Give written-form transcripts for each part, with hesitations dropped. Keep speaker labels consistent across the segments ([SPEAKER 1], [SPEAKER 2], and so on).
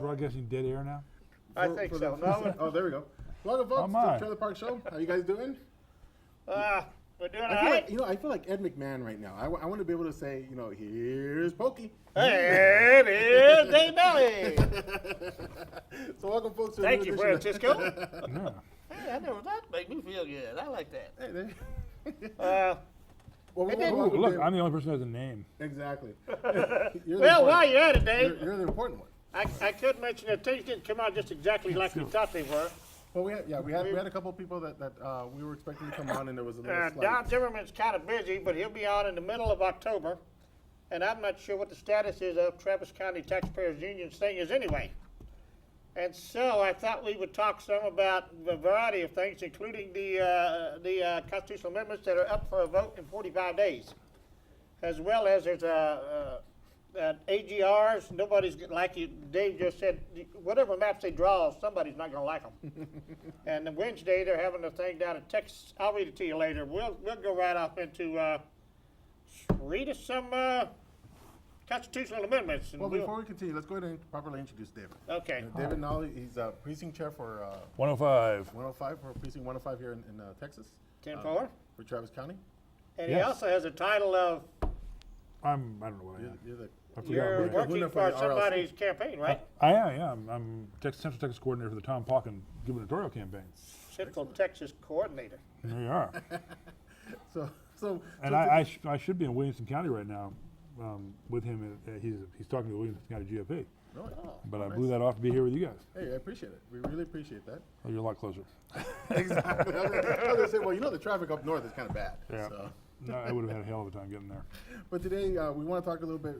[SPEAKER 1] broadcasting dead air now?
[SPEAKER 2] I think so. No,
[SPEAKER 3] Oh, there we go. Welcome, folks,
[SPEAKER 1] my.
[SPEAKER 3] to the Trailer Park Show. How you guys doing?
[SPEAKER 2] we're doing all
[SPEAKER 3] I feel
[SPEAKER 2] right.
[SPEAKER 3] like, I feel like Ed McMahon right now. I want to be able to say, here's Pokey.
[SPEAKER 2] Hey, it is Dave Belly.
[SPEAKER 3] So welcome, folks, to a
[SPEAKER 2] Thank
[SPEAKER 3] new
[SPEAKER 2] you,
[SPEAKER 3] edition
[SPEAKER 2] Francisco.
[SPEAKER 1] Yeah.
[SPEAKER 2] Hey, I never that made me feel good. I like that.
[SPEAKER 3] Hey, there.
[SPEAKER 2] Uh,
[SPEAKER 3] Well,
[SPEAKER 1] Ooh, look, I'm the only person who has a name.
[SPEAKER 3] Exactly.
[SPEAKER 2] well, while you're at it, Dave,
[SPEAKER 3] you're the important one.
[SPEAKER 2] I could mention that things didn't come out just exactly like we thought they were.
[SPEAKER 3] Well, we had a couple of people that we were expecting to come on, and there was a little slight.
[SPEAKER 2] Don Zimmerman's kind of busy, but he'll be on in the middle of October, and I'm not sure what the status is of Travis County Taxpayers Union's thing is anyway. And so I thought we would talk some about a variety of things, including the constitutional amendments that are up for a vote in 45 days, as well as there's AGRs. Nobody's like you, Dave just said. Whatever maps they draw, somebody's not going to like them. And then Wednesday they're having a thing down in Texas. I'll read it to you later. We'll go right off into read us some constitutional amendments. And
[SPEAKER 3] Well, before we continue, let's go ahead and properly introduce David.
[SPEAKER 2] okay.
[SPEAKER 3] David Nolly, he's precinct chair for
[SPEAKER 1] 105.
[SPEAKER 3] 105, for precinct 105 here in Texas.
[SPEAKER 2] 10-4.
[SPEAKER 3] For Travis County.
[SPEAKER 2] And he
[SPEAKER 1] Yes.
[SPEAKER 2] also has a title of
[SPEAKER 1] I don't know what I am.
[SPEAKER 3] You're the
[SPEAKER 1] I forgot
[SPEAKER 2] you're
[SPEAKER 1] what I am.
[SPEAKER 2] working
[SPEAKER 3] Luna
[SPEAKER 2] for
[SPEAKER 3] for the
[SPEAKER 2] somebody's campaign, right?
[SPEAKER 1] I am, yeah. I'm Central Texas coordinator for the Tom Pauken gubernatorial campaign.
[SPEAKER 2] Central Texas coordinator.
[SPEAKER 1] There you are.
[SPEAKER 3] so
[SPEAKER 1] And I should be in Williamson County right now with him. He's talking to the Williamson County GFP.
[SPEAKER 3] Really?
[SPEAKER 1] But I blew that off to be here with you guys.
[SPEAKER 3] Hey, I appreciate it. We really appreciate that.
[SPEAKER 1] Oh, you're a lot closer.
[SPEAKER 3] Exactly. I was going to say, well, the traffic up north is kind of bad.
[SPEAKER 1] Yeah.
[SPEAKER 3] So.
[SPEAKER 1] No, I would have had a hell of a time getting there.
[SPEAKER 3] But today we want to talk a little bit.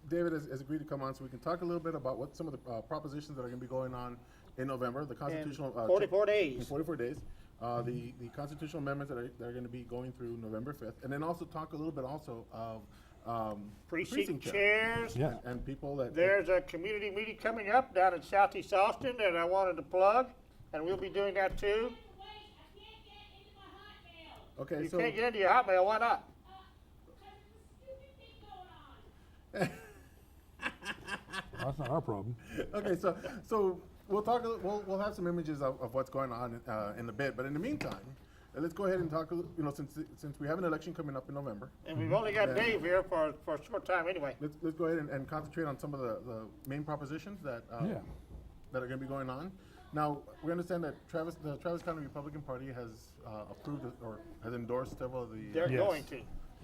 [SPEAKER 3] David has agreed to come on so we can talk a little bit about what some of the propositions that are going to be going on in November. The constitutional
[SPEAKER 2] 44
[SPEAKER 3] in
[SPEAKER 2] days.
[SPEAKER 3] 44 days. The constitutional amendments that are going to be going through November 5th, and then also talk a little bit also of
[SPEAKER 2] Precinct
[SPEAKER 3] chair
[SPEAKER 2] chairs.
[SPEAKER 1] Yeah.
[SPEAKER 3] and people that
[SPEAKER 2] There's a community meeting coming up down in Southeast Austin that I wanted to plug, and we'll be doing that too.
[SPEAKER 3] Okay,
[SPEAKER 2] You
[SPEAKER 3] so
[SPEAKER 2] can't get into your Hotmail, why not?
[SPEAKER 1] That's not our problem.
[SPEAKER 3] okay, so we'll talk. We'll have some images of what's going on in a bit. But in the meantime, let's go ahead and talk. Since we have an election coming up in November,
[SPEAKER 2] And we've only got Dave here for a short time anyway.
[SPEAKER 3] let's go ahead and concentrate on some of the main propositions that
[SPEAKER 1] Yeah.
[SPEAKER 3] that are going to be going on. Now we understand that the Travis County Republican Party has approved or has endorsed several of the.
[SPEAKER 2] They're
[SPEAKER 1] Yes.
[SPEAKER 2] going to.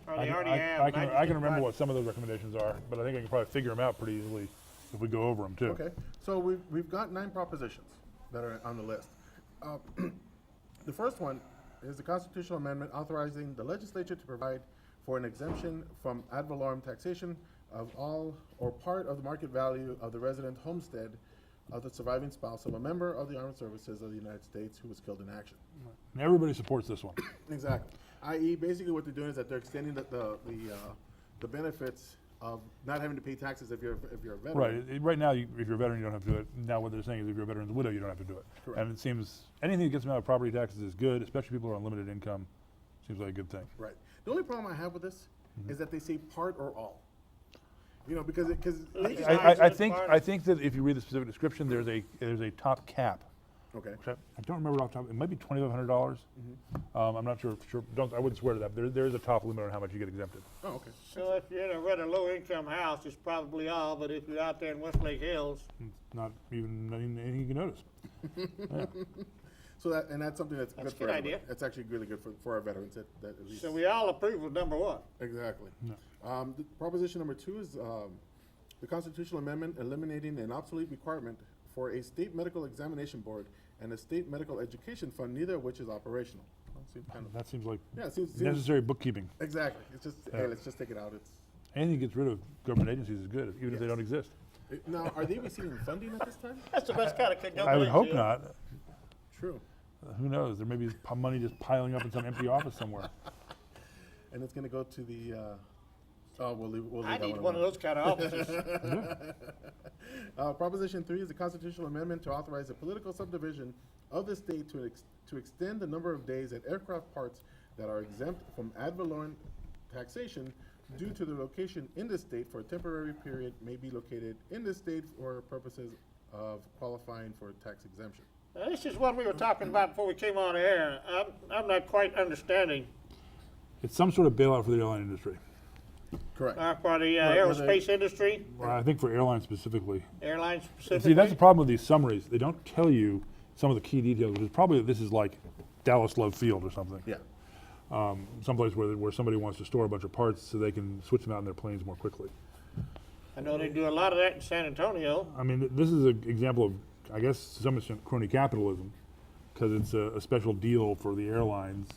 [SPEAKER 2] Or they already have.
[SPEAKER 1] I can
[SPEAKER 2] 96
[SPEAKER 1] remember what some of those recommendations are, but I think I can probably figure them out pretty easily if we go over them too.
[SPEAKER 3] Okay, so we've got 9 propositions that are on the list. The first one is the constitutional amendment authorizing the legislature to provide for an exemption from ad valorem taxation of all or part of the market value of the resident homestead of the surviving spouse of a member of the armed services of the United States who was killed in action.
[SPEAKER 1] And everybody supports this one.
[SPEAKER 3] Exactly. I.e., basically what they're doing is that they're extending the benefits of not having to pay taxes if you're a veteran.
[SPEAKER 1] Right. Right now, if you're a veteran, you don't have to do it. Now, what they're saying is if you're a veteran's widow, you don't have to do it.
[SPEAKER 3] Correct.
[SPEAKER 1] And it seems anything that gets them out of property taxes is good, especially people who are on limited income. Seems like a good thing.
[SPEAKER 3] Right. The only problem I have with this is that they say part or all. Because
[SPEAKER 1] I think that if you read the specific description, there's a top cap.
[SPEAKER 3] okay.
[SPEAKER 1] Which I don't remember off the top. It might be $2,500. I'm not sure. I wouldn't swear to that. There is a top limit on how much you get exempted.
[SPEAKER 3] Oh, okay.
[SPEAKER 2] So if you're in a rather low-income house, it's probably all, but if you're out there in Westlake Hills,
[SPEAKER 1] It's not even anything you can notice. Yeah.
[SPEAKER 3] So that's something that's good
[SPEAKER 2] a
[SPEAKER 3] for
[SPEAKER 2] good
[SPEAKER 3] everybody.
[SPEAKER 2] idea.
[SPEAKER 3] That's actually really good for our veterans. That at least.
[SPEAKER 2] so we all approve of number 1.
[SPEAKER 3] Exactly.
[SPEAKER 1] No.
[SPEAKER 3] The proposition number 2 is the constitutional amendment eliminating an obsolete requirement for a state medical examination board and a state medical education fund, neither of which is operational. Well, it seems kind of,
[SPEAKER 1] That seems like
[SPEAKER 3] yeah, it seems
[SPEAKER 1] necessary bookkeeping.
[SPEAKER 3] exactly. It's just
[SPEAKER 1] Yeah.
[SPEAKER 3] hey, let's just take it out.
[SPEAKER 1] Anything that gets rid of government agencies is good, even if they
[SPEAKER 3] Yes.
[SPEAKER 1] don't exist.
[SPEAKER 3] Now, are they receiving funding at this time?
[SPEAKER 2] That's the best kind of government.
[SPEAKER 1] I would hope
[SPEAKER 2] yeah.
[SPEAKER 1] not.
[SPEAKER 3] True.
[SPEAKER 1] Who knows? There may be money just piling up in some empty office somewhere.
[SPEAKER 3] And it's going to go to the. We'll leave
[SPEAKER 2] I
[SPEAKER 3] that
[SPEAKER 2] need
[SPEAKER 3] one
[SPEAKER 2] one of
[SPEAKER 3] alone.
[SPEAKER 2] those kind of offices.
[SPEAKER 3] Proposition 3 is the constitutional amendment to authorize a political subdivision of the state to extend the number of days that aircraft parts that are exempt from ad valorem taxation due to the location in the state for a temporary period may be located in the state for purposes of qualifying for tax exemption.
[SPEAKER 2] Now, this is one we were talking about before we came on air. I'm not quite understanding.
[SPEAKER 1] It's some sort of bailout for the airline industry.
[SPEAKER 3] Correct.
[SPEAKER 2] For the
[SPEAKER 3] Well,
[SPEAKER 2] aerospace industry,
[SPEAKER 1] Well, I think for airlines specifically.
[SPEAKER 2] airlines
[SPEAKER 1] And
[SPEAKER 2] specifically.
[SPEAKER 1] see, that's the problem with these summaries. They don't tell you some of the key details, which is probably this is like Dallas Love Field or something.
[SPEAKER 3] Yeah.
[SPEAKER 1] Someplace where somebody wants to store a bunch of parts so they can switch them out in their planes more quickly.
[SPEAKER 2] I know they do a lot of that in San Antonio.
[SPEAKER 1] I mean, this is an example of, I guess, to some extent, crony capitalism, because it's a special deal for the airlines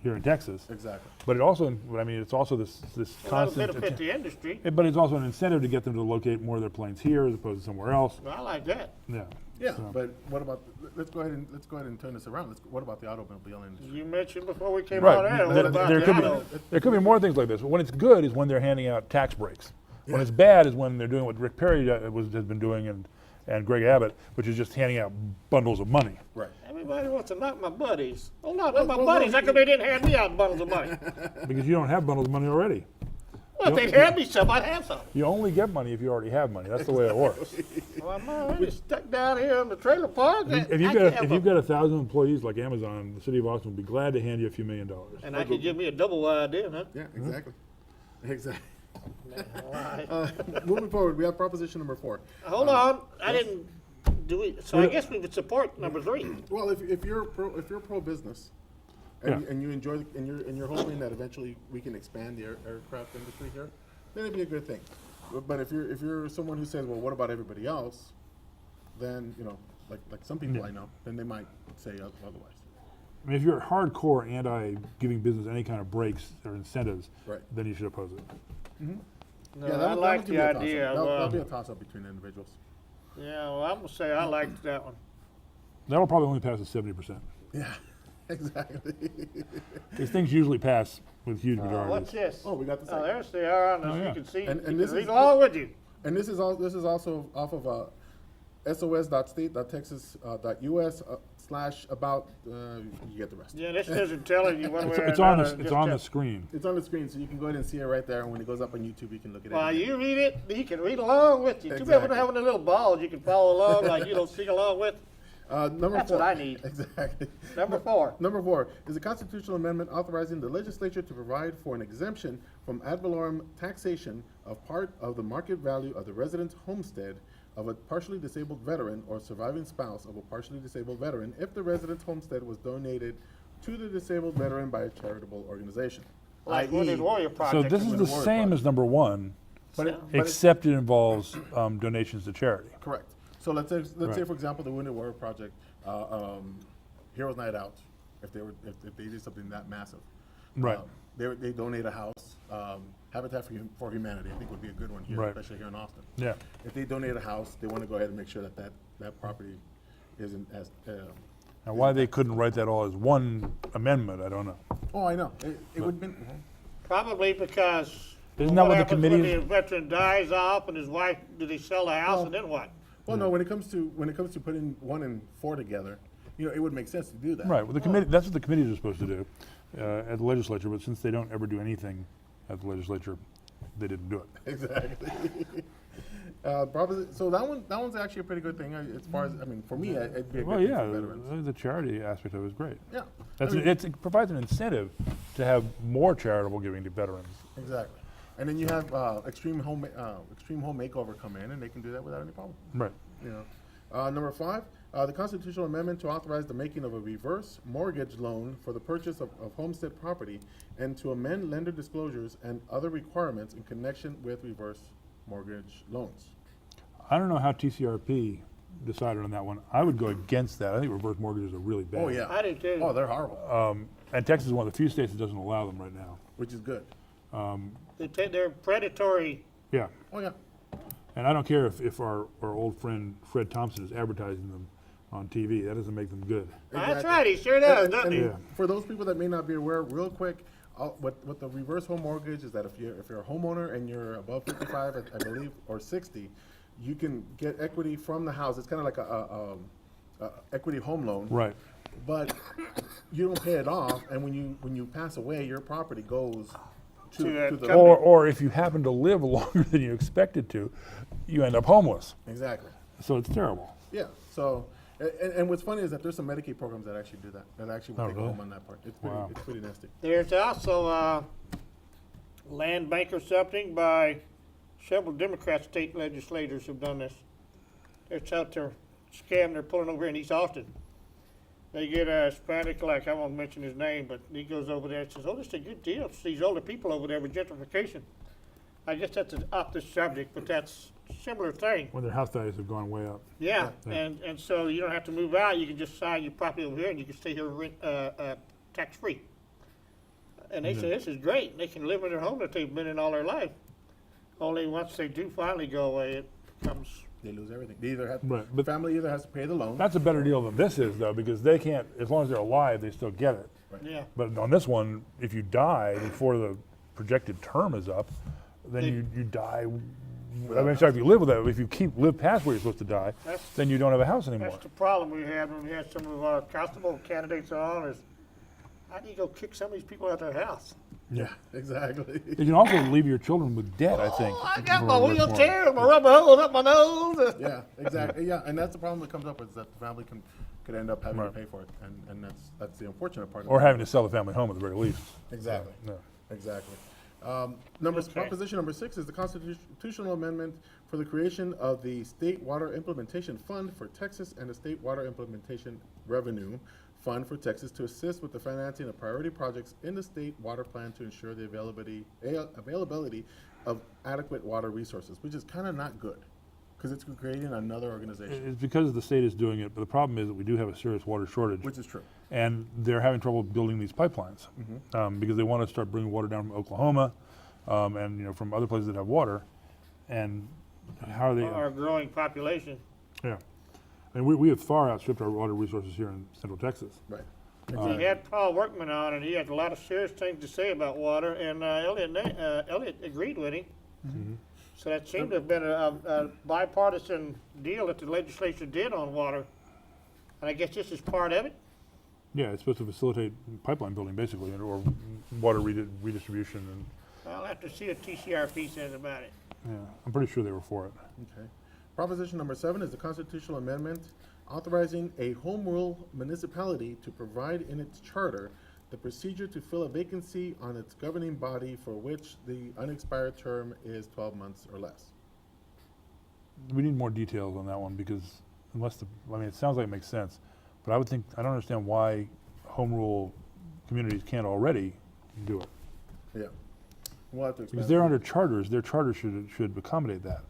[SPEAKER 1] here in Texas.
[SPEAKER 3] Exactly.
[SPEAKER 1] But it also, I mean, it's also this
[SPEAKER 2] Well, that'll
[SPEAKER 1] constant.
[SPEAKER 2] benefit the industry.
[SPEAKER 1] But it's also an incentive to get them to locate more of their planes here as opposed to somewhere else.
[SPEAKER 2] Well, I like that.
[SPEAKER 1] Yeah.
[SPEAKER 3] Yeah,
[SPEAKER 1] So-
[SPEAKER 3] but what about, let's go ahead and turn this around. What about the automobile industry?
[SPEAKER 2] You mentioned before we came
[SPEAKER 1] Right.
[SPEAKER 2] on air, what
[SPEAKER 1] There-
[SPEAKER 2] about
[SPEAKER 1] there
[SPEAKER 2] the
[SPEAKER 1] could be-
[SPEAKER 2] auto?
[SPEAKER 1] There could be more things like this. When it's good is when they're handing out tax breaks. When
[SPEAKER 3] Yeah.
[SPEAKER 1] it's bad is when they're doing what Rick Perry has been doing and Greg Abbott, which is just handing out bundles of money.
[SPEAKER 3] Right.
[SPEAKER 2] Everybody wants to knock my buddies. Well, not my
[SPEAKER 3] well,
[SPEAKER 2] buddies.
[SPEAKER 3] no,
[SPEAKER 2] How come they didn't hand me out bundles of money?
[SPEAKER 1] Because you don't have bundles of money already.
[SPEAKER 2] Well, if they'd hand me some, I'd have some.
[SPEAKER 1] You only get money if you already have money. That's the way it works.
[SPEAKER 2] Well, I'm already stuck down here in the trailer park.
[SPEAKER 1] If you've got 1,000 employees like Amazon, the city of Austin would be glad to hand you a few $1 million.
[SPEAKER 2] And I could give me a double wide in, huh?
[SPEAKER 3] Yeah, exactly. Exactly.
[SPEAKER 2] Why?
[SPEAKER 3] Moving forward, we have proposition number 4.
[SPEAKER 2] Hold on. I didn't do it. So I guess we would support number 3.
[SPEAKER 3] Well, if you're pro business, and,
[SPEAKER 1] Yeah.
[SPEAKER 3] and you enjoy and you're hoping that eventually we can expand the aircraft industry here, then it'd be a good thing. But if you're someone who says, well, what about everybody else? Then like some people
[SPEAKER 1] Yeah.
[SPEAKER 3] I know, then they might say otherwise.
[SPEAKER 1] I mean, if you're hardcore anti-giving business any kind of breaks or incentives,
[SPEAKER 3] Right.
[SPEAKER 1] then you should oppose it.
[SPEAKER 2] No,
[SPEAKER 3] that
[SPEAKER 2] I
[SPEAKER 3] would-
[SPEAKER 2] like
[SPEAKER 3] that would
[SPEAKER 2] the
[SPEAKER 3] be a toss-up.
[SPEAKER 2] idea of,
[SPEAKER 3] That'll be a toss-up between individuals.
[SPEAKER 2] yeah, well, I'm going to say I liked that one.
[SPEAKER 1] That'll probably only pass at 70%.
[SPEAKER 3] Yeah, exactly.
[SPEAKER 1] These things usually pass with huge
[SPEAKER 2] What's
[SPEAKER 1] majorities.
[SPEAKER 2] this?
[SPEAKER 3] Oh, we got the
[SPEAKER 2] Oh,
[SPEAKER 3] second.
[SPEAKER 2] there's they are on this.
[SPEAKER 1] Oh, yeah.
[SPEAKER 2] You can see.
[SPEAKER 3] And
[SPEAKER 2] you
[SPEAKER 3] this
[SPEAKER 2] can read
[SPEAKER 3] is-
[SPEAKER 2] along with you.
[SPEAKER 3] And this is also off of sos.state.texas.us/about. You get the rest.
[SPEAKER 2] Yeah, this isn't telling you one way or
[SPEAKER 1] It's on
[SPEAKER 2] another.
[SPEAKER 1] the
[SPEAKER 2] just
[SPEAKER 1] on the
[SPEAKER 2] tell-
[SPEAKER 1] screen.
[SPEAKER 3] It's on the screen, so you can go ahead and see it right there. And when it goes up on YouTube, you can look at it.
[SPEAKER 2] While
[SPEAKER 3] again.
[SPEAKER 2] you read it, you can read along with you. Too bad we
[SPEAKER 3] Exactly.
[SPEAKER 2] don't have any little balls you can follow along, like you don't sing along with.
[SPEAKER 3] Number
[SPEAKER 2] That's
[SPEAKER 3] 4.
[SPEAKER 2] what I need.
[SPEAKER 3] Exactly.
[SPEAKER 2] Number 4.
[SPEAKER 3] Number 4 is a constitutional amendment authorizing the legislature to provide for an exemption from ad valorem taxation of part of the market value of the resident's homestead of a partially disabled veteran or surviving spouse of a partially disabled veteran if the resident's homestead was donated to the disabled veteran by a charitable organization.
[SPEAKER 2] Like
[SPEAKER 3] i.e.
[SPEAKER 2] Wounded Warrior
[SPEAKER 1] So
[SPEAKER 2] Project.
[SPEAKER 1] this is
[SPEAKER 3] with
[SPEAKER 1] the
[SPEAKER 3] the word
[SPEAKER 1] same
[SPEAKER 3] part.
[SPEAKER 1] as number 1,
[SPEAKER 3] But it,
[SPEAKER 1] except it involves donations to charity.
[SPEAKER 3] correct. So let's say
[SPEAKER 1] Right.
[SPEAKER 3] for example the Wounded Warrior Project, Heroes Night Out, if they did something that massive,
[SPEAKER 1] Right.
[SPEAKER 3] They donate a house. Habitat for Humanity, I think, would be a good one here,
[SPEAKER 1] Right.
[SPEAKER 3] especially here in Austin.
[SPEAKER 1] Yeah.
[SPEAKER 3] If they donate a house, they want to go ahead and make sure that property isn't as.
[SPEAKER 1] Now, why they couldn't write that all as one amendment, I don't know.
[SPEAKER 3] Oh, I know. It would be.
[SPEAKER 2] Probably because.
[SPEAKER 1] Isn't that what the
[SPEAKER 2] happens
[SPEAKER 1] committee?
[SPEAKER 2] when the veteran dies off and his wife, do they sell the house
[SPEAKER 3] Well-
[SPEAKER 2] and then what?
[SPEAKER 3] Well, no. When it comes to putting 1 and 4 together, it would make sense to do that.
[SPEAKER 1] Right. Well, the committee. That's what the committees are supposed to do at the legislature. But since they don't ever do anything at the legislature, they didn't do it.
[SPEAKER 3] Exactly. So that one's actually a pretty good thing as far as for me, it'd be a good
[SPEAKER 1] Well,
[SPEAKER 3] thing
[SPEAKER 1] yeah,
[SPEAKER 3] for veterans.
[SPEAKER 1] the charity aspect of it is great.
[SPEAKER 3] Yeah.
[SPEAKER 1] That's
[SPEAKER 3] I mean,
[SPEAKER 1] it provides an incentive to have more charitable giving to veterans.
[SPEAKER 3] exactly. And then you have extreme home makeover come in, and they can do that without any problem.
[SPEAKER 1] Right.
[SPEAKER 3] Number 5, the constitutional amendment to authorize the making of a reverse mortgage loan for the purchase of homestead property and to amend lender disclosures and other requirements in connection with reverse mortgage loans.
[SPEAKER 1] I don't know how TCRP decided on that one. I would go against that. I think reverse mortgages are really bad.
[SPEAKER 3] Oh, yeah.
[SPEAKER 2] I do too.
[SPEAKER 3] Oh, they're horrible,
[SPEAKER 1] And Texas is one of the few states that doesn't allow them right now.
[SPEAKER 3] which is good.
[SPEAKER 2] They're predatory.
[SPEAKER 1] Yeah.
[SPEAKER 3] Oh, yeah.
[SPEAKER 1] And I don't care if our old friend Fred Thompson is advertising them on TV. That doesn't make them good.
[SPEAKER 2] That's
[SPEAKER 3] Exactly.
[SPEAKER 2] right, he sure does,
[SPEAKER 3] And-
[SPEAKER 2] doesn't
[SPEAKER 3] and
[SPEAKER 2] he?
[SPEAKER 1] Yeah.
[SPEAKER 3] For those people that may not be aware, real quick, what the reverse home mortgage is that if you're a homeowner and you're above 55, I believe, or 60, you can get equity from the house. It's kind of like a equity home loan,
[SPEAKER 1] Right.
[SPEAKER 3] but you don't pay it off, and when you pass away, your property goes
[SPEAKER 2] To that
[SPEAKER 3] to the
[SPEAKER 2] company.
[SPEAKER 1] Or if you happen to live longer than you expected to, you end up homeless.
[SPEAKER 3] exactly.
[SPEAKER 1] So it's terrible.
[SPEAKER 3] Yeah, so, and what's funny is that there's some Medicaid programs that actually do that, that actually will
[SPEAKER 1] Oh,
[SPEAKER 3] take a
[SPEAKER 1] really?
[SPEAKER 3] home on that part.
[SPEAKER 1] Wow.
[SPEAKER 3] It's pretty nasty.
[SPEAKER 2] There's also land bank or something by several Democrat state legislators who've done this. It's out there scam they're pulling over in East Austin. They get a Hispanic, like I won't mention his name, but he goes over there and says, "Oh, this is a good deal for these older people over there with gentrification." I guess that's off the subject, but that's a similar thing.
[SPEAKER 1] When their house values have gone way up.
[SPEAKER 2] Yeah,
[SPEAKER 1] Yeah.
[SPEAKER 2] and so you don't have to move out. You can just sign your property over here, and you can stay here rent tax free. And they say this is great. They can live in their home that they've been in all their life. Only once they do finally go away, it becomes.
[SPEAKER 3] They lose everything. They either have,
[SPEAKER 1] Right,
[SPEAKER 3] the
[SPEAKER 1] but-
[SPEAKER 3] family either has to pay the loan.
[SPEAKER 1] That's a better deal than this is, though, because they can't, as long as they're alive, they still get it.
[SPEAKER 2] Yeah.
[SPEAKER 1] But on this one, if you die before the projected term is up, then you die. I mean, sorry, if you live with that, if you live past where you're supposed to die,
[SPEAKER 2] That's-
[SPEAKER 1] then you don't have a house anymore.
[SPEAKER 2] That's the problem we had when we had some of our constable candidates on is, how do you go kick some of these people out of their house?
[SPEAKER 3] Yeah, exactly.
[SPEAKER 1] You can also leave your children with debt, I think.
[SPEAKER 2] Oh, I got
[SPEAKER 1] for
[SPEAKER 2] my
[SPEAKER 1] a rich more.
[SPEAKER 2] wheelchair, my rubber hose up my nose.
[SPEAKER 3] Yeah, exactly. Yeah, and that's the problem that comes up is that the family could end up having
[SPEAKER 1] Right.
[SPEAKER 3] to pay for it, and that's the unfortunate part.
[SPEAKER 1] Or
[SPEAKER 3] of it.
[SPEAKER 1] having to sell the family home at the very least.
[SPEAKER 3] Exactly.
[SPEAKER 1] Yeah.
[SPEAKER 3] Exactly.
[SPEAKER 2] Okay.
[SPEAKER 3] Proposition number 6 is the constitutional amendment for the creation of the State Water Implementation Fund for Texas and the State Water Implementation Revenue Fund for Texas to assist with the financing of priority projects in the state water plan to ensure the availability of adequate water resources, which is kind of not good because it's creating another organization,
[SPEAKER 1] It's because the state is doing it, but the problem is that we do have a serious water shortage.
[SPEAKER 3] which is true.
[SPEAKER 1] And they're having trouble building these pipelines because they want to start bringing water down from Oklahoma and from other places that have water. And how are they?
[SPEAKER 2] Our growing population.
[SPEAKER 1] Yeah, and we have far outstripped our water resources here in Central Texas.
[SPEAKER 3] Right.
[SPEAKER 2] We had Paul Workman on, and he had a lot of serious things to say about water, and Elliott agreed with him. So that seemed to have been a bipartisan deal that the legislature did on water. And I guess this is part of it.
[SPEAKER 1] Yeah, it's supposed to facilitate pipeline building basically, or water redistribution. And
[SPEAKER 2] I'll have to see what TCRP says about it.
[SPEAKER 1] yeah, I'm pretty sure they were for it.
[SPEAKER 3] Okay. Proposition number 7 is the constitutional amendment authorizing a home rule municipality to provide in its charter the procedure to fill a vacancy on its governing body for which the unexpired term is 12 months or less.
[SPEAKER 1] We need more details on that one because it sounds like it makes sense, but I don't understand why home rule communities can't already do it.
[SPEAKER 3] Yeah. We'll have to
[SPEAKER 1] Because
[SPEAKER 3] expand.
[SPEAKER 1] they're under charters, their charter should accommodate that.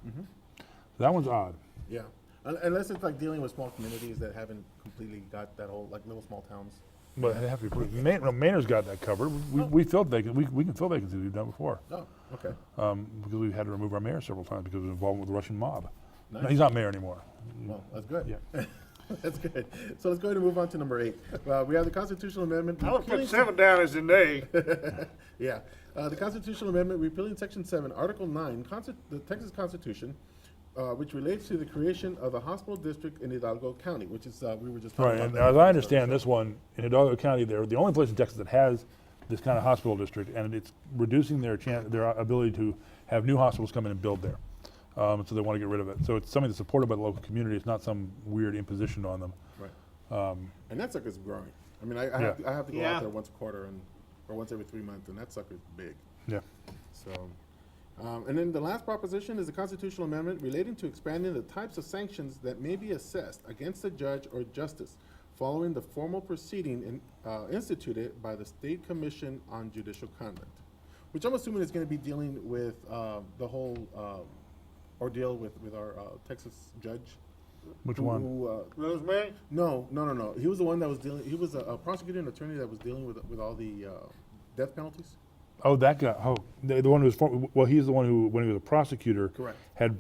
[SPEAKER 1] So that one's odd.
[SPEAKER 3] Yeah. Unless it's like dealing with small communities that haven't completely got that whole, like little small towns.
[SPEAKER 1] But they have to be Maynard's got that covered. We filled vacancies. We can fill vacancies. We've done before
[SPEAKER 3] Oh, okay.
[SPEAKER 1] because we've had to remove our mayor several times because of involvement with the Russian mob. No,
[SPEAKER 3] Nice.
[SPEAKER 1] he's not mayor anymore.
[SPEAKER 3] Well, that's good.
[SPEAKER 1] Yeah.
[SPEAKER 3] That's good. So let's go ahead and move on to number 8. We have the constitutional amendment.
[SPEAKER 2] I would put
[SPEAKER 3] repealing-
[SPEAKER 2] 7 down as a nay.
[SPEAKER 3] Yeah. The constitutional amendment repealing Section 7, Article 9, the Texas Constitution, which relates to the creation of a hospital district in Hidalgo County, which is, we were just talking
[SPEAKER 1] Right,
[SPEAKER 3] about.
[SPEAKER 1] and
[SPEAKER 3] that.
[SPEAKER 1] as I understand this one, in Hidalgo County, they're the only place in Texas that has this kind of hospital district, and it's reducing their ability to have new hospitals come in and build there. So they want to get rid of it. So it's something that's supported by the local community. It's not some weird imposition on them.
[SPEAKER 3] Right. And that sucker's growing. I mean, I have to go
[SPEAKER 2] Yeah.
[SPEAKER 3] out there once a quarter or once every 3 months, and that sucker's big.
[SPEAKER 1] Yeah.
[SPEAKER 3] So, and then the last proposition is a constitutional amendment relating to expanding the types of sanctions that may be assessed against a judge or justice following the formal proceeding instituted by the State Commission on Judicial Conduct, which I'm assuming is going to be dealing with the whole ordeal with our Texas judge.
[SPEAKER 1] Which
[SPEAKER 3] who-
[SPEAKER 1] one?
[SPEAKER 3] who,
[SPEAKER 2] Rosemary?
[SPEAKER 3] no. He was the one that was dealing. He was a prosecutor and attorney that was dealing with all the death penalties.
[SPEAKER 1] Oh, that guy. Oh, the one who was well, he's the one who, when he was a prosecutor,
[SPEAKER 3] Correct.
[SPEAKER 1] had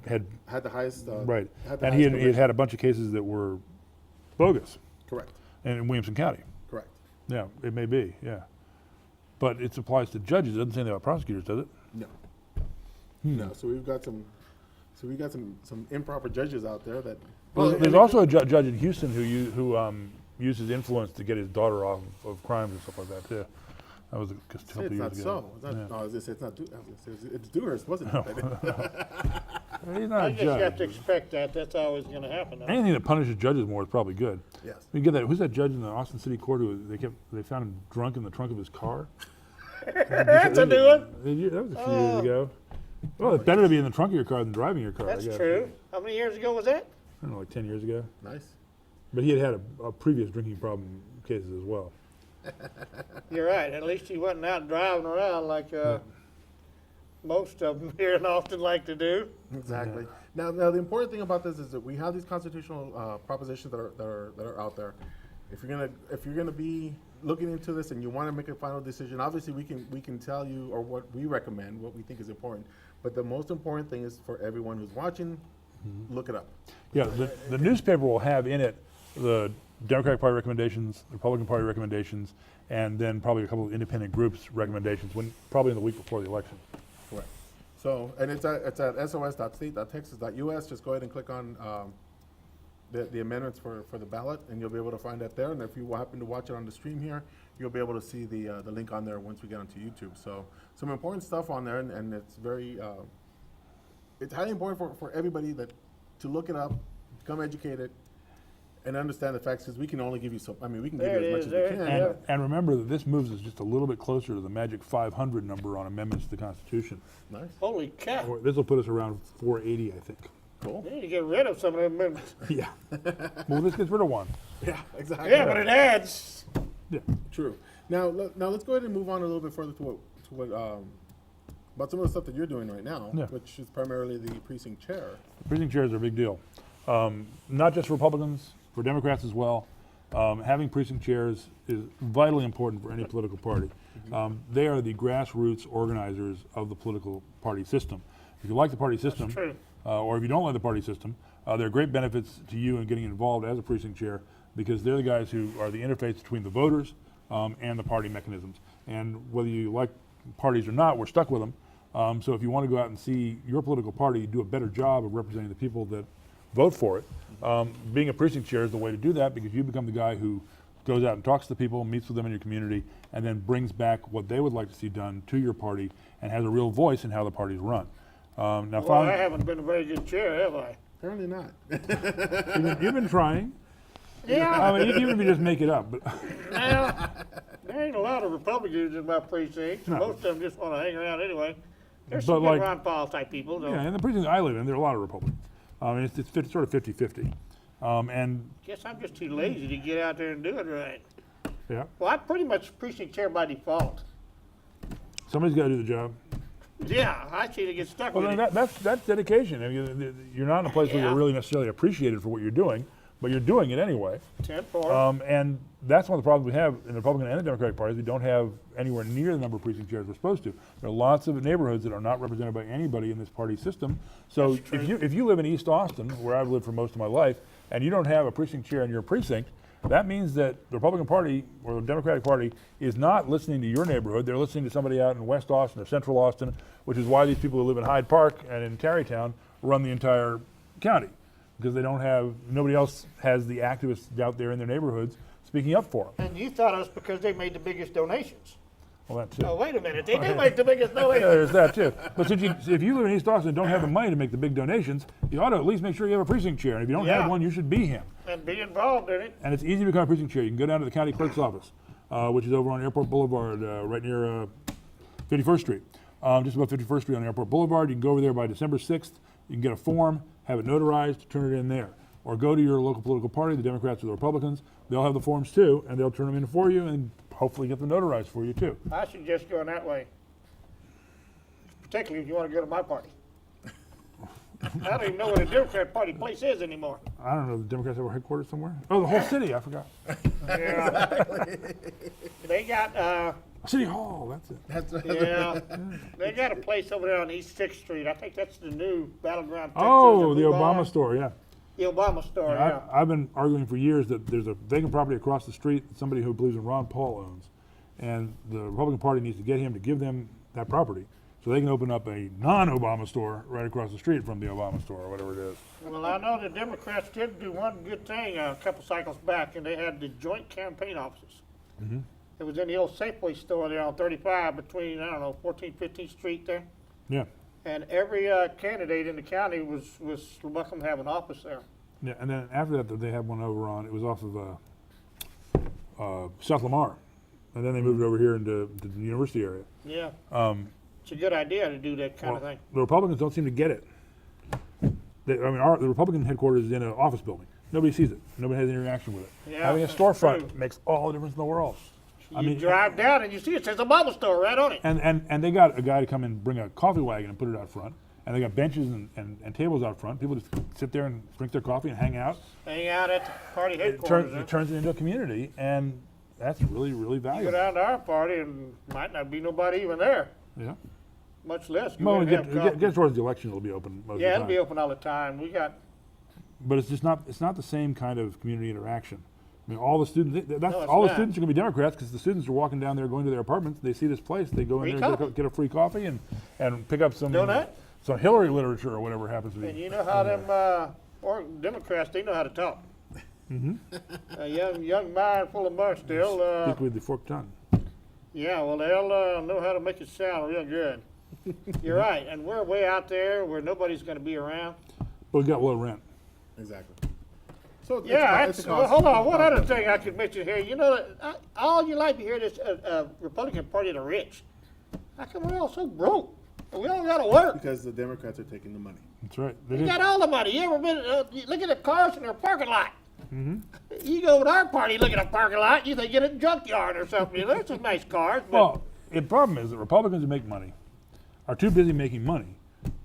[SPEAKER 3] Had the highest.
[SPEAKER 1] right,
[SPEAKER 3] Had the
[SPEAKER 1] and he
[SPEAKER 3] highest
[SPEAKER 1] had had a bunch of cases that were bogus,
[SPEAKER 3] Correct.
[SPEAKER 1] in Williamson County.
[SPEAKER 3] Correct.
[SPEAKER 1] Yeah, it may be. Yeah, but it applies to judges. It doesn't say anything about prosecutors, does it?
[SPEAKER 3] No. No. So we've got some. So we got some improper judges out there that.
[SPEAKER 1] Well, there's also a judge in Houston who used his influence to get his daughter off of crimes and stuff like that too. That was a
[SPEAKER 3] Say
[SPEAKER 1] couple
[SPEAKER 3] it's
[SPEAKER 1] years
[SPEAKER 3] not
[SPEAKER 1] ago.
[SPEAKER 3] so. It's not,
[SPEAKER 1] Yeah.
[SPEAKER 3] no, I was gonna say it's not, it's Dewhurst, wasn't it?
[SPEAKER 1] He's not
[SPEAKER 2] I
[SPEAKER 1] a
[SPEAKER 2] guess you have to
[SPEAKER 1] judge.
[SPEAKER 2] expect that. That's always going to happen. though.
[SPEAKER 1] Anything that punishes judges more is probably good.
[SPEAKER 3] Yes.
[SPEAKER 1] We get that. Who's that judge in the Austin City Court who they found him drunk in the trunk of his car?
[SPEAKER 2] That's a new one.
[SPEAKER 1] That was a few years ago. Well, it's better to be in the trunk of your car than driving your car. I
[SPEAKER 2] That's
[SPEAKER 1] guess.
[SPEAKER 2] true. How many years ago was that?
[SPEAKER 1] I don't know, like 10 years ago.
[SPEAKER 3] Nice.
[SPEAKER 1] But he had a previous drinking problem cases as well.
[SPEAKER 2] You're right. At least he wasn't out driving around like most of them here in Austin like to do.
[SPEAKER 3] Exactly. Now, the important thing about this is that we have these constitutional propositions that are out there. If you're gonna be looking into this and you want to make a final decision, obviously we can tell you or what we recommend, what we think is important. But the most important thing is for everyone who's watching, look it up.
[SPEAKER 1] Yeah, the newspaper will have in it the Democratic Party recommendations, the Republican Party recommendations, and then probably a couple of independent groups' recommendations, probably in the week before the election.
[SPEAKER 3] Correct. So, and it's at sos.state.texas.us. Just go ahead and click on the amendments for the ballot, and you'll be able to find that there. And if you happen to watch it on the stream here, you'll be able to see the link on there once we get onto YouTube. So, some important stuff on there, and it's very, it's highly important for everybody to look it up, become educated, and understand the facts, because we can only give you so. I mean, we can give
[SPEAKER 2] There
[SPEAKER 3] you
[SPEAKER 2] it
[SPEAKER 3] as
[SPEAKER 2] is,
[SPEAKER 3] much as we
[SPEAKER 2] there.
[SPEAKER 3] can.
[SPEAKER 1] And, and remember that this moves us just a little bit closer to the magic 500 number on amendments to the Constitution.
[SPEAKER 3] Nice.
[SPEAKER 2] Holy cow.
[SPEAKER 1] This will put us around 480, I think.
[SPEAKER 3] Cool.
[SPEAKER 2] You need to get rid of some of them amendments.
[SPEAKER 1] Yeah. Well, this gets rid of one.
[SPEAKER 3] Yeah. Exactly.
[SPEAKER 2] Yeah, but it adds.
[SPEAKER 1] Yeah.
[SPEAKER 3] True. Now let's go ahead and move on a little bit further to what about some of the stuff that you're doing right now,
[SPEAKER 1] Yeah.
[SPEAKER 3] which is primarily the precinct chair.
[SPEAKER 1] Precinct chairs are a big deal. Not just for Republicans, for Democrats as well. Having precinct chairs is vitally important for any political party. They are the grassroots organizers of the political party system. If you like the party system,
[SPEAKER 2] true.
[SPEAKER 1] or if you don't like the party system, there are great benefits to you in getting involved as a precinct chair, because they're the guys who are the interface between the voters and the party mechanisms. And whether you like parties or not, we're stuck with them. So if you want to go out and see your political party do a better job of representing the people that vote for it, being a precinct chair is the way to do that, because you become the guy who goes out and talks to people, meets with them in your community, and then brings back what they would like to see done to your party and has a real voice in how the party's run. Now,
[SPEAKER 2] Well, I haven't been a very good chair, have I?
[SPEAKER 3] Apparently not.
[SPEAKER 1] you've been trying.
[SPEAKER 2] Yeah.
[SPEAKER 1] I mean, even if you just make it up. But
[SPEAKER 2] Now, there ain't a lot of Republicans in my precinct.
[SPEAKER 1] No.
[SPEAKER 2] Most of them just want to hang around anyway. There's
[SPEAKER 1] But
[SPEAKER 2] some good
[SPEAKER 1] like-
[SPEAKER 2] Ron Paul type people, though.
[SPEAKER 1] yeah, in the precinct I live in, there are a lot of Republicans. It's sort of 50-50. And
[SPEAKER 2] Guess I'm just too lazy to get out there and do it right.
[SPEAKER 1] yeah,
[SPEAKER 2] Well, I'm pretty much precinct chair by default.
[SPEAKER 1] somebody's got to do the job.
[SPEAKER 2] Yeah, I see to get stuck
[SPEAKER 1] Well,
[SPEAKER 2] with
[SPEAKER 1] then
[SPEAKER 2] it.
[SPEAKER 1] that's dedication. I mean, you're not in a place where
[SPEAKER 2] Yeah.
[SPEAKER 1] you're really necessarily appreciated for what you're doing, but you're doing it anyway.
[SPEAKER 2] 10-4.
[SPEAKER 1] And that's one of the problems we have in the Republican and the Democratic parties. We don't have anywhere near the number of precinct chairs we're supposed to. There are lots of neighborhoods that are not represented by anybody in this party system. So
[SPEAKER 2] That's true.
[SPEAKER 1] if you live in East Austin, where I've lived for most of my life, and you don't have a precinct chair in your precinct, that means that the Republican Party or the Democratic Party is not listening to your neighborhood. They're listening to somebody out in West Austin or Central Austin, which is why these people who live in Hyde Park and in Tarrytown run the entire county, because nobody else has the activists out there in their neighborhoods speaking up for them.
[SPEAKER 2] And you thought it was because they made the biggest donations.
[SPEAKER 1] Well, that too.
[SPEAKER 2] Oh, wait a minute. They did make the biggest
[SPEAKER 1] Yeah,
[SPEAKER 2] donations.
[SPEAKER 1] there's that too. But if you live in East Austin and don't have the money to make the big donations, you ought to at least make sure you have a precinct chair. And if you don't
[SPEAKER 2] Yeah.
[SPEAKER 1] have one, you should be him.
[SPEAKER 2] And be involved in it.
[SPEAKER 1] And it's easy to become a precinct chair. You can go down to the county clerk's office, which is over on Airport Boulevard, right near 51st Street. Just above 51st Street on Airport Boulevard. You can go over there by December 6th. You can get a form, have it notarized, turn it in there. Or go to your local political party, the Democrats or the Republicans. They'll have the forms too, and they'll turn them in for you and hopefully get them notarized for you too.
[SPEAKER 2] I suggest going that way. Particularly if you want to go to my party. I don't even know what a Democrat Party place is anymore.
[SPEAKER 1] I don't know, the Democrats have a headquarters somewhere? Oh, the whole city, I forgot.
[SPEAKER 2] Yeah. They got,
[SPEAKER 1] City Hall, that's it.
[SPEAKER 2] yeah, they got a place over there on East 6th Street. I think that's the new Battleground. Texas,
[SPEAKER 1] Oh,
[SPEAKER 2] or
[SPEAKER 1] the
[SPEAKER 2] Blue
[SPEAKER 1] Obama
[SPEAKER 2] Bar.
[SPEAKER 1] store, yeah.
[SPEAKER 2] The Obama store, yeah.
[SPEAKER 1] I've been arguing for years that there's a vacant property across the street that somebody who believes in Ron Paul owns. And the Republican Party needs to get him to give them that property so they can open up a non-Obama store right across the street from the Obama store or whatever it is.
[SPEAKER 2] Well, I know the Democrats did do one good thing a couple cycles back, and they had the joint campaign offices. It was in the old Safeway store there on 35 between, I don't know, 14th, 15th Street there.
[SPEAKER 1] Yeah.
[SPEAKER 2] And every candidate in the county was welcome to have an office there.
[SPEAKER 1] Yeah, and then after that, they had one over on, it was off of South Lamar. And then they moved it over here into the university area.
[SPEAKER 2] Yeah,
[SPEAKER 1] Um,
[SPEAKER 2] it's a good idea to do that kind of
[SPEAKER 1] well,
[SPEAKER 2] thing.
[SPEAKER 1] the Republicans don't seem to get it. The Republican headquarters is in an office building. Nobody sees it. Nobody has any reaction with it.
[SPEAKER 2] Yeah,
[SPEAKER 1] Having a
[SPEAKER 2] that's
[SPEAKER 1] storefront
[SPEAKER 2] true.
[SPEAKER 1] makes all the difference in the world. I
[SPEAKER 2] You
[SPEAKER 1] mean,
[SPEAKER 2] drive down and you see it says a Bible store right on it.
[SPEAKER 1] And they got a guy to come and bring a coffee wagon and put it out front. And they got benches and tables out front. People just sit there and drink their coffee and hang out.
[SPEAKER 2] Hang out at the party
[SPEAKER 1] It
[SPEAKER 2] headquarters.
[SPEAKER 1] turns it into a community, and that's really, really
[SPEAKER 2] You go
[SPEAKER 1] valuable.
[SPEAKER 2] down to our party and might not be nobody even there,
[SPEAKER 1] Yeah.
[SPEAKER 2] much less go
[SPEAKER 1] Well,
[SPEAKER 2] in
[SPEAKER 1] when
[SPEAKER 2] and
[SPEAKER 1] it
[SPEAKER 2] have coffee.
[SPEAKER 1] gets towards the election, it'll be open most
[SPEAKER 2] Yeah,
[SPEAKER 1] of
[SPEAKER 2] it'll
[SPEAKER 1] the
[SPEAKER 2] be
[SPEAKER 1] time.
[SPEAKER 2] open all the time. We got,
[SPEAKER 1] But it's just not. It's not the same kind of community interaction. I mean, all the students. That's
[SPEAKER 2] No, it's
[SPEAKER 1] all the
[SPEAKER 2] not.
[SPEAKER 1] students are going to be Democrats because the students are walking down there, going to their apartments. They see this place. They go
[SPEAKER 2] Free
[SPEAKER 1] in there,
[SPEAKER 2] coffee.
[SPEAKER 1] get a free coffee, and pick up some
[SPEAKER 2] Donut?
[SPEAKER 1] some Hillary literature or whatever happens to be.
[SPEAKER 2] and you know how them or Democrats, they know how to talk. A young mind full of mush, they'll,
[SPEAKER 1] Speak with the forked tongue.
[SPEAKER 2] yeah, well, they'll know how to make it sound real good. You're right, and we're way out there where nobody's going to be around.
[SPEAKER 1] But we got low rent.
[SPEAKER 3] Exactly. So it's
[SPEAKER 2] Yeah,
[SPEAKER 3] it's a
[SPEAKER 2] well,
[SPEAKER 3] cost.
[SPEAKER 2] hold on. One other thing I could mention here. You know, all you like to hear this Republican Party of the rich. How come we're all so broke? We all got to work.
[SPEAKER 3] Because the Democrats are taking the money.
[SPEAKER 1] That's right. They
[SPEAKER 2] You
[SPEAKER 1] did-
[SPEAKER 2] got all the money. You ever been? You look at the cars in their parking lot. You go to our party, look at a parking lot. You think you're in a junkyard or something. You know, there's some nice cars, but
[SPEAKER 1] Well, the problem is that Republicans who make money are too busy making money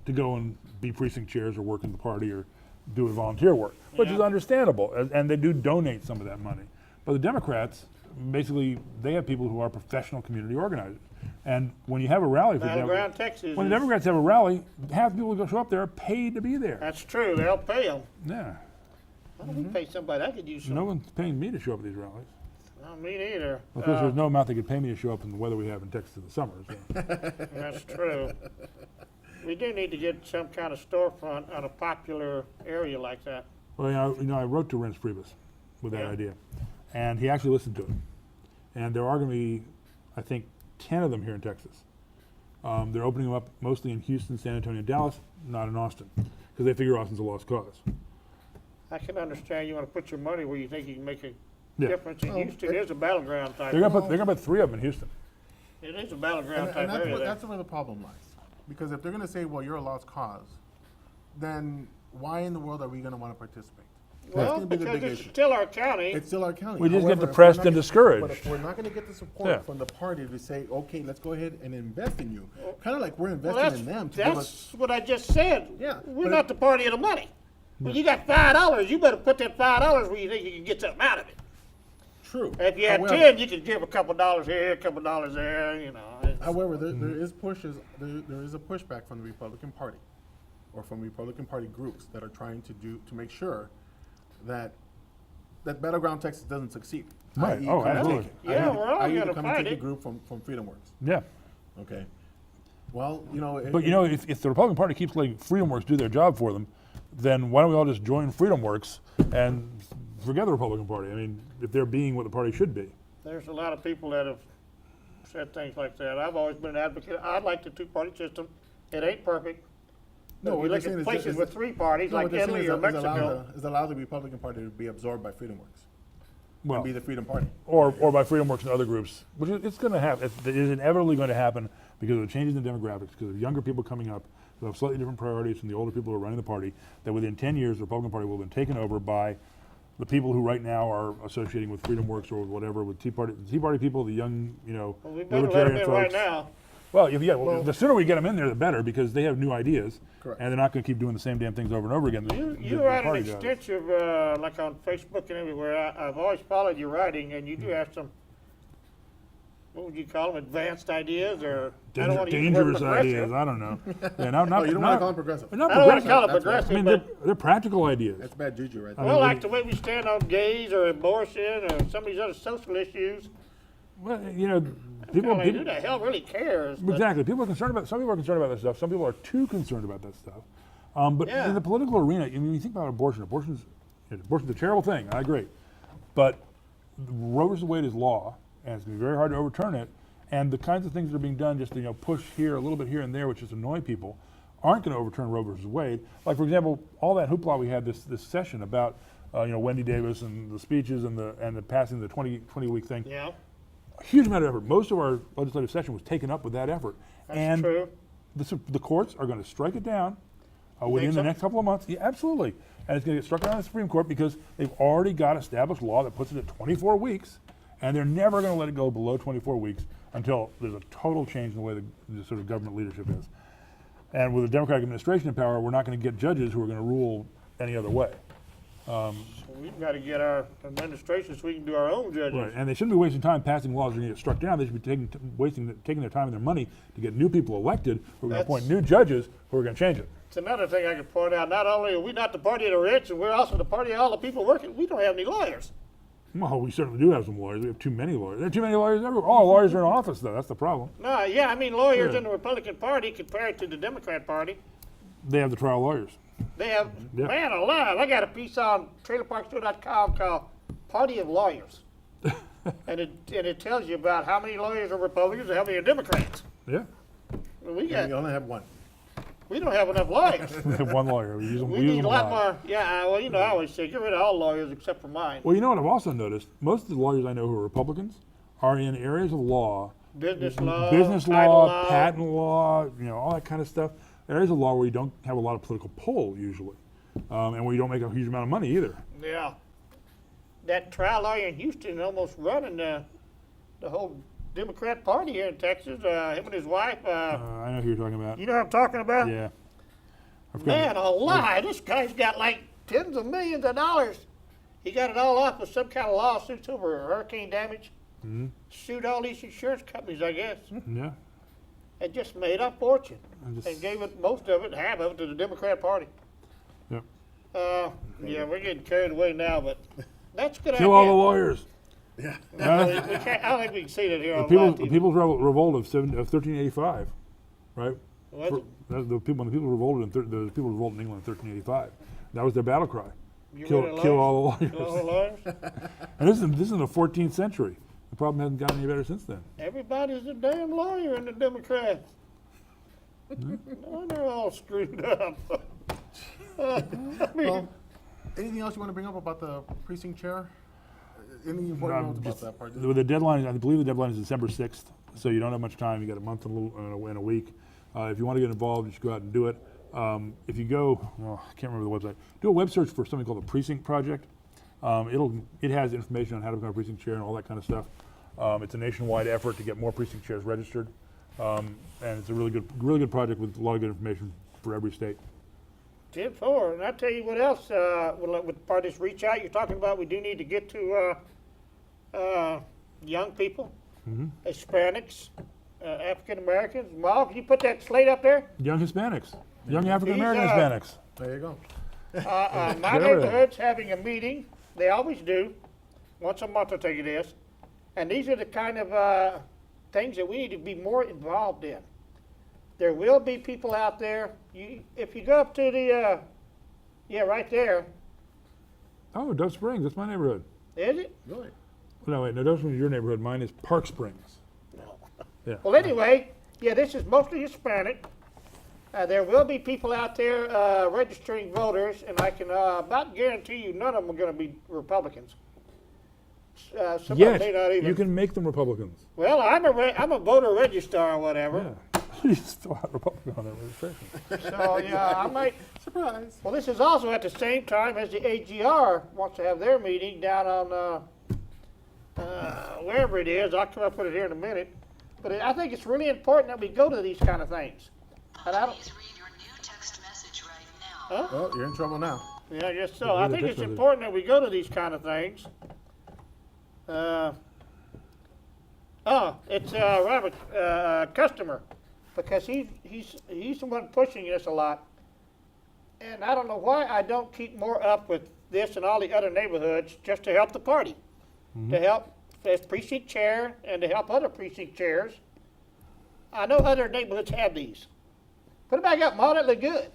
[SPEAKER 1] to go and be precinct chairs or work in the party or do volunteer work, which is
[SPEAKER 2] Yeah.
[SPEAKER 1] understandable, and they do donate some of that money. But the Democrats, basically, they have people who are professional community organizers. And when you have a rally, for example,
[SPEAKER 2] Battleground Texas.
[SPEAKER 1] when the
[SPEAKER 2] is-
[SPEAKER 1] Democrats have a rally, half the people who show up there are paid to be there.
[SPEAKER 2] That's true. They'll pay them.
[SPEAKER 1] Yeah.
[SPEAKER 2] Why don't we pay somebody? I could use some.
[SPEAKER 1] No one's paying me to show up at these rallies.
[SPEAKER 2] No, me neither.
[SPEAKER 1] Of course, there's no amount they could pay me to show up in the weather we have in Texas in the summer. So.
[SPEAKER 2] That's true. We do need to get some kind of storefront on a popular area like that.
[SPEAKER 1] Well, I wrote to Reince Priebus with that
[SPEAKER 2] Yeah.
[SPEAKER 1] idea, and he actually listened to it. And there are going to be, I think, 10 of them here in Texas. They're opening them up mostly in Houston, San Antonio, and Dallas, not in Austin, because they figure Austin's a lost cause.
[SPEAKER 2] I can understand you want to put your money where you think you can make a
[SPEAKER 1] Yeah.
[SPEAKER 2] difference. And
[SPEAKER 3] Oh,
[SPEAKER 2] Houston is a battleground type.
[SPEAKER 1] They're going to put 3 of them in Houston.
[SPEAKER 2] It is a battleground
[SPEAKER 3] And
[SPEAKER 2] type
[SPEAKER 3] that's,
[SPEAKER 2] area
[SPEAKER 3] what,
[SPEAKER 2] there.
[SPEAKER 3] that's where the problem lies. Because if they're going to say, well, you're a lost cause, then why in the world are we going to want to participate? That's
[SPEAKER 2] Well,
[SPEAKER 3] gonna be the
[SPEAKER 2] because
[SPEAKER 3] big
[SPEAKER 2] it's
[SPEAKER 3] issue.
[SPEAKER 2] still our county.
[SPEAKER 3] It's still our county.
[SPEAKER 1] We just get
[SPEAKER 3] However, if we're
[SPEAKER 1] depressed
[SPEAKER 3] not
[SPEAKER 1] and
[SPEAKER 3] gonna-
[SPEAKER 1] discouraged.
[SPEAKER 3] But if we're not going to get the support
[SPEAKER 1] Yeah.
[SPEAKER 3] from the party to say, okay, let's go ahead and invest in you, kind of like we're
[SPEAKER 2] Well,
[SPEAKER 3] investing in them to give us.
[SPEAKER 2] that's what I just said.
[SPEAKER 3] Yeah,
[SPEAKER 2] We're
[SPEAKER 3] but
[SPEAKER 2] not the party of the money. When you got $5, you better put that $5 where you think you can get something out of it.
[SPEAKER 3] True.
[SPEAKER 2] If you had
[SPEAKER 3] However-
[SPEAKER 2] 10, you could give a couple dollars here, a couple dollars there, you know. It's-
[SPEAKER 3] However, there is there is a pushback from the Republican Party, or from Republican Party groups that are trying to make sure that battleground Texas doesn't succeed.
[SPEAKER 1] Right.
[SPEAKER 3] i.e.
[SPEAKER 1] Oh,
[SPEAKER 3] come and
[SPEAKER 1] absolutely.
[SPEAKER 3] take it.
[SPEAKER 2] Yeah, we're all
[SPEAKER 3] i.e.
[SPEAKER 2] gonna
[SPEAKER 3] come and
[SPEAKER 2] fight
[SPEAKER 3] take
[SPEAKER 2] it.
[SPEAKER 3] a group from FreedomWorks.
[SPEAKER 1] Yeah.
[SPEAKER 3] Okay. Well, you know.
[SPEAKER 1] But if the Republican Party keeps letting FreedomWorks do their job for them, then why don't we all just join FreedomWorks and forget the Republican Party? I mean, if they're being what the party should be.
[SPEAKER 2] There's a lot of people that have said things like that. I've always been an advocate. I like the two-party system. It ain't perfect.
[SPEAKER 3] No,
[SPEAKER 2] If
[SPEAKER 3] what
[SPEAKER 2] you
[SPEAKER 3] they're
[SPEAKER 2] look
[SPEAKER 3] saying
[SPEAKER 2] at
[SPEAKER 3] is
[SPEAKER 2] places
[SPEAKER 3] is-
[SPEAKER 2] with 3 parties,
[SPEAKER 3] no,
[SPEAKER 2] like
[SPEAKER 3] what they're saying
[SPEAKER 2] Italy or
[SPEAKER 3] is
[SPEAKER 2] Mexico.
[SPEAKER 3] allow the Republican Party to be absorbed by FreedomWorks
[SPEAKER 1] Well,
[SPEAKER 3] and be the Freedom Party.
[SPEAKER 1] or by FreedomWorks and other groups, which it's going to happen. It is inevitably going to happen because of the changes in demographics, because of younger people coming up who have slightly different priorities from the older people who are running the party, that within 10 years, the Republican Party will have been taken over by the people who right now are associating with FreedomWorks or whatever, with the Tea Party people, the young,
[SPEAKER 2] Well, we better let them
[SPEAKER 1] libertarian
[SPEAKER 2] in
[SPEAKER 1] folks.
[SPEAKER 2] right now.
[SPEAKER 1] Well, the sooner we get them in there, the better, because they have new ideas.
[SPEAKER 3] Correct.
[SPEAKER 1] And they're not going to keep doing the same damn things over and over again.
[SPEAKER 2] You write an extensive, like on Facebook and everywhere. I've always followed your writing, and you do have some, what would you call them, advanced ideas, or I don't want to use the word
[SPEAKER 1] dangerous ideas.
[SPEAKER 2] progressive.
[SPEAKER 1] I don't know. Yeah, not,
[SPEAKER 3] Oh, you don't want to call them progressive.
[SPEAKER 1] Not
[SPEAKER 2] I don't want to call it
[SPEAKER 1] progressive.
[SPEAKER 3] That's
[SPEAKER 1] I
[SPEAKER 2] progressive,
[SPEAKER 1] mean,
[SPEAKER 2] but
[SPEAKER 1] they're practical ideas.
[SPEAKER 3] That's bad juju right there.
[SPEAKER 2] well, like the way we stand on gays or abortion or some of these other social issues.
[SPEAKER 1] Well, people,
[SPEAKER 2] Who the hell really cares? But
[SPEAKER 1] exactly. People are concerned about. Some people are concerned about that stuff. Some people are too concerned about that stuff. But
[SPEAKER 2] Yeah.
[SPEAKER 1] in the political arena, I mean, when you think about abortion, abortion's a terrible thing. I agree, but Roe v. Wade is law, and it's going to be very hard to overturn it. And the kinds of things that are being done just to push here, a little bit here and there, which just annoy people, aren't going to overturn Roe versus Wade. Like, for example, all that hoopla we had this session about Wendy Davis and the speeches and the passing the 20-week thing.
[SPEAKER 2] Yeah,
[SPEAKER 1] A huge amount of effort. Most of our legislative session was taken up with that effort.
[SPEAKER 2] that's
[SPEAKER 1] And
[SPEAKER 2] true.
[SPEAKER 1] the courts are going to strike it down within
[SPEAKER 2] think
[SPEAKER 1] the
[SPEAKER 2] so?
[SPEAKER 1] next couple of months. Yeah, absolutely. And it's going to get struck down in the Supreme Court because they've already got established law that puts it at 24 weeks, and they're never going to let it go below 24 weeks until there's a total change in the way the sort of government leadership is. And with the Democratic administration in power, we're not going to get judges who are going to rule any other way.
[SPEAKER 2] We've got to get our administration so we can do our own judges.
[SPEAKER 1] Right, and they shouldn't be wasting time passing laws that are going to get struck down. They should be taking their time and their money to get new people elected who are going to appoint new judges who are going to change it.
[SPEAKER 2] It's another thing I could point out. Not only are we not the party of the rich, and we're also the party of all the people working, we don't have any lawyers.
[SPEAKER 1] Well, we certainly do have some lawyers. We have too many lawyers. There are too many lawyers everywhere. All our lawyers are in office, though. That's the problem.
[SPEAKER 2] No, yeah, I mean lawyers
[SPEAKER 1] Yeah.
[SPEAKER 2] in the Republican Party compared to the Democrat Party.
[SPEAKER 1] They have the trial lawyers.
[SPEAKER 2] They have,
[SPEAKER 1] Yeah.
[SPEAKER 2] man alive, I got a piece on trailerparkstore.com called Party of Lawyers. and it tells you about how many lawyers are Republicans and how many are Democrats.
[SPEAKER 1] Yeah.
[SPEAKER 2] We
[SPEAKER 3] And we only have one.
[SPEAKER 2] don't have enough lawyers.
[SPEAKER 1] We have one lawyer. We use them,
[SPEAKER 2] We
[SPEAKER 1] use
[SPEAKER 2] need
[SPEAKER 1] them
[SPEAKER 2] a lot
[SPEAKER 1] lot.
[SPEAKER 2] more. Yeah, well, I always say get rid of all lawyers except for mine.
[SPEAKER 1] Well, you know what I've also noticed? Most of the lawyers I know who are Republicans are in areas of law,
[SPEAKER 2] Business law,
[SPEAKER 1] business
[SPEAKER 2] title
[SPEAKER 1] law, patent law, all that kind of stuff. Areas of law where you don't have a lot of political pull usually, and where you don't make a huge amount of money either.
[SPEAKER 2] Yeah. That trial lawyer in Houston almost running the whole Democrat Party here in Texas. Him and his wife.
[SPEAKER 1] I know who you're talking about.
[SPEAKER 2] You know what I'm talking about?
[SPEAKER 1] Yeah. I forgot-
[SPEAKER 2] Man, alive, this guy's got like tens of millions of dollars. He got it all off with some kind of lawsuits over hurricane damage.
[SPEAKER 1] Mhm.
[SPEAKER 2] Sued all these insurance companies, I guess,
[SPEAKER 1] Yeah.
[SPEAKER 2] and just made a fortune.
[SPEAKER 1] I just-
[SPEAKER 2] And gave it, most of it, half of it, to the Democrat Party.
[SPEAKER 1] Yep.
[SPEAKER 2] Yeah, we're getting carried away now, but that's a good
[SPEAKER 1] Kill all the
[SPEAKER 2] idea.
[SPEAKER 1] lawyers.
[SPEAKER 3] Yeah.
[SPEAKER 2] No, we can't, I don't think we can see that here
[SPEAKER 1] The
[SPEAKER 2] on
[SPEAKER 1] people's,
[SPEAKER 2] live
[SPEAKER 1] the
[SPEAKER 2] TV.
[SPEAKER 1] people's revolt of 1385, right?
[SPEAKER 2] Was it?
[SPEAKER 1] When the people revolted the people revolted in England in 1385. That was their battle cry.
[SPEAKER 2] You
[SPEAKER 1] Kill,
[SPEAKER 2] read it,
[SPEAKER 1] kill
[SPEAKER 2] lawyers?
[SPEAKER 1] all the
[SPEAKER 2] Kill all the
[SPEAKER 1] lawyers.
[SPEAKER 2] lawyers?
[SPEAKER 1] And this is in the 14th century. The problem hasn't gotten any better since then.
[SPEAKER 2] Everybody's a damn lawyer in the Democrats. No, they're all screwed up. I mean,
[SPEAKER 3] Well, anything else you want to bring up about the precinct chair? Any important notes about that part?
[SPEAKER 1] The deadline, I believe the deadline is December 6th, so you don't have much time. You got a month and a week. If you want to get involved, you should go out and do it. If you go, well, I can't remember the website. Do a web search for something called the Precinct Project. It has information on how to become a precinct chair and all that kind of stuff. It's a nationwide effort to get more precinct chairs registered, and it's a really good project with a lot of good information for every state.
[SPEAKER 2] 10-4, and I tell you what else, with part of this reach out you're talking about, we do need to get to young people, Hispanics, African Americans. Ma, can you put that slate up there?
[SPEAKER 1] Young Hispanics, young African American
[SPEAKER 2] These,
[SPEAKER 1] Hispanics.
[SPEAKER 3] There you go.
[SPEAKER 2] My
[SPEAKER 1] Get everything.
[SPEAKER 2] neighborhood's having a meeting. They always do. Once a month, I tell you this. And these are the kind of things that we need to be more involved in. There will be people out there. If you go up to the, right there,
[SPEAKER 1] Oh, Dove Springs, that's my neighborhood.
[SPEAKER 2] is it?
[SPEAKER 3] Really?
[SPEAKER 1] No, wait, no, Dove Springs is your neighborhood. Mine is Park Springs.
[SPEAKER 2] Well, anyway, this is mostly Hispanic. There will be people out there registering voters, and I can about guarantee you none of them are going to be Republicans. Some of them
[SPEAKER 1] Yes,
[SPEAKER 2] may not even.
[SPEAKER 1] you can make them Republicans.
[SPEAKER 2] Well, I'm a voter registrar or whatever.
[SPEAKER 1] Yeah. You still have Republican on that registration.
[SPEAKER 2] So yeah, I might.
[SPEAKER 3] Surprise.
[SPEAKER 2] Well, this is also at the same time as the AGR wants to have their meeting down on wherever it is. I'll come up with it here in a minute. But I think it's really important that we go to these kind of things. And I don't.
[SPEAKER 4] Please read your new text message right now.
[SPEAKER 2] Huh?
[SPEAKER 3] Oh, you're in trouble now.
[SPEAKER 2] Yeah, I guess so.
[SPEAKER 1] Read
[SPEAKER 2] I
[SPEAKER 1] the
[SPEAKER 2] think
[SPEAKER 1] text
[SPEAKER 2] it's
[SPEAKER 1] message.
[SPEAKER 2] important that we go to these kind of things. It's Robert, customer, because he's the one pushing this a lot. And I don't know why I don't keep more up with this and all the other neighborhoods just to help the party, to help as precinct chair and to help other precinct chairs. I know other neighborhoods have these. Put it back up, Ma, that look good.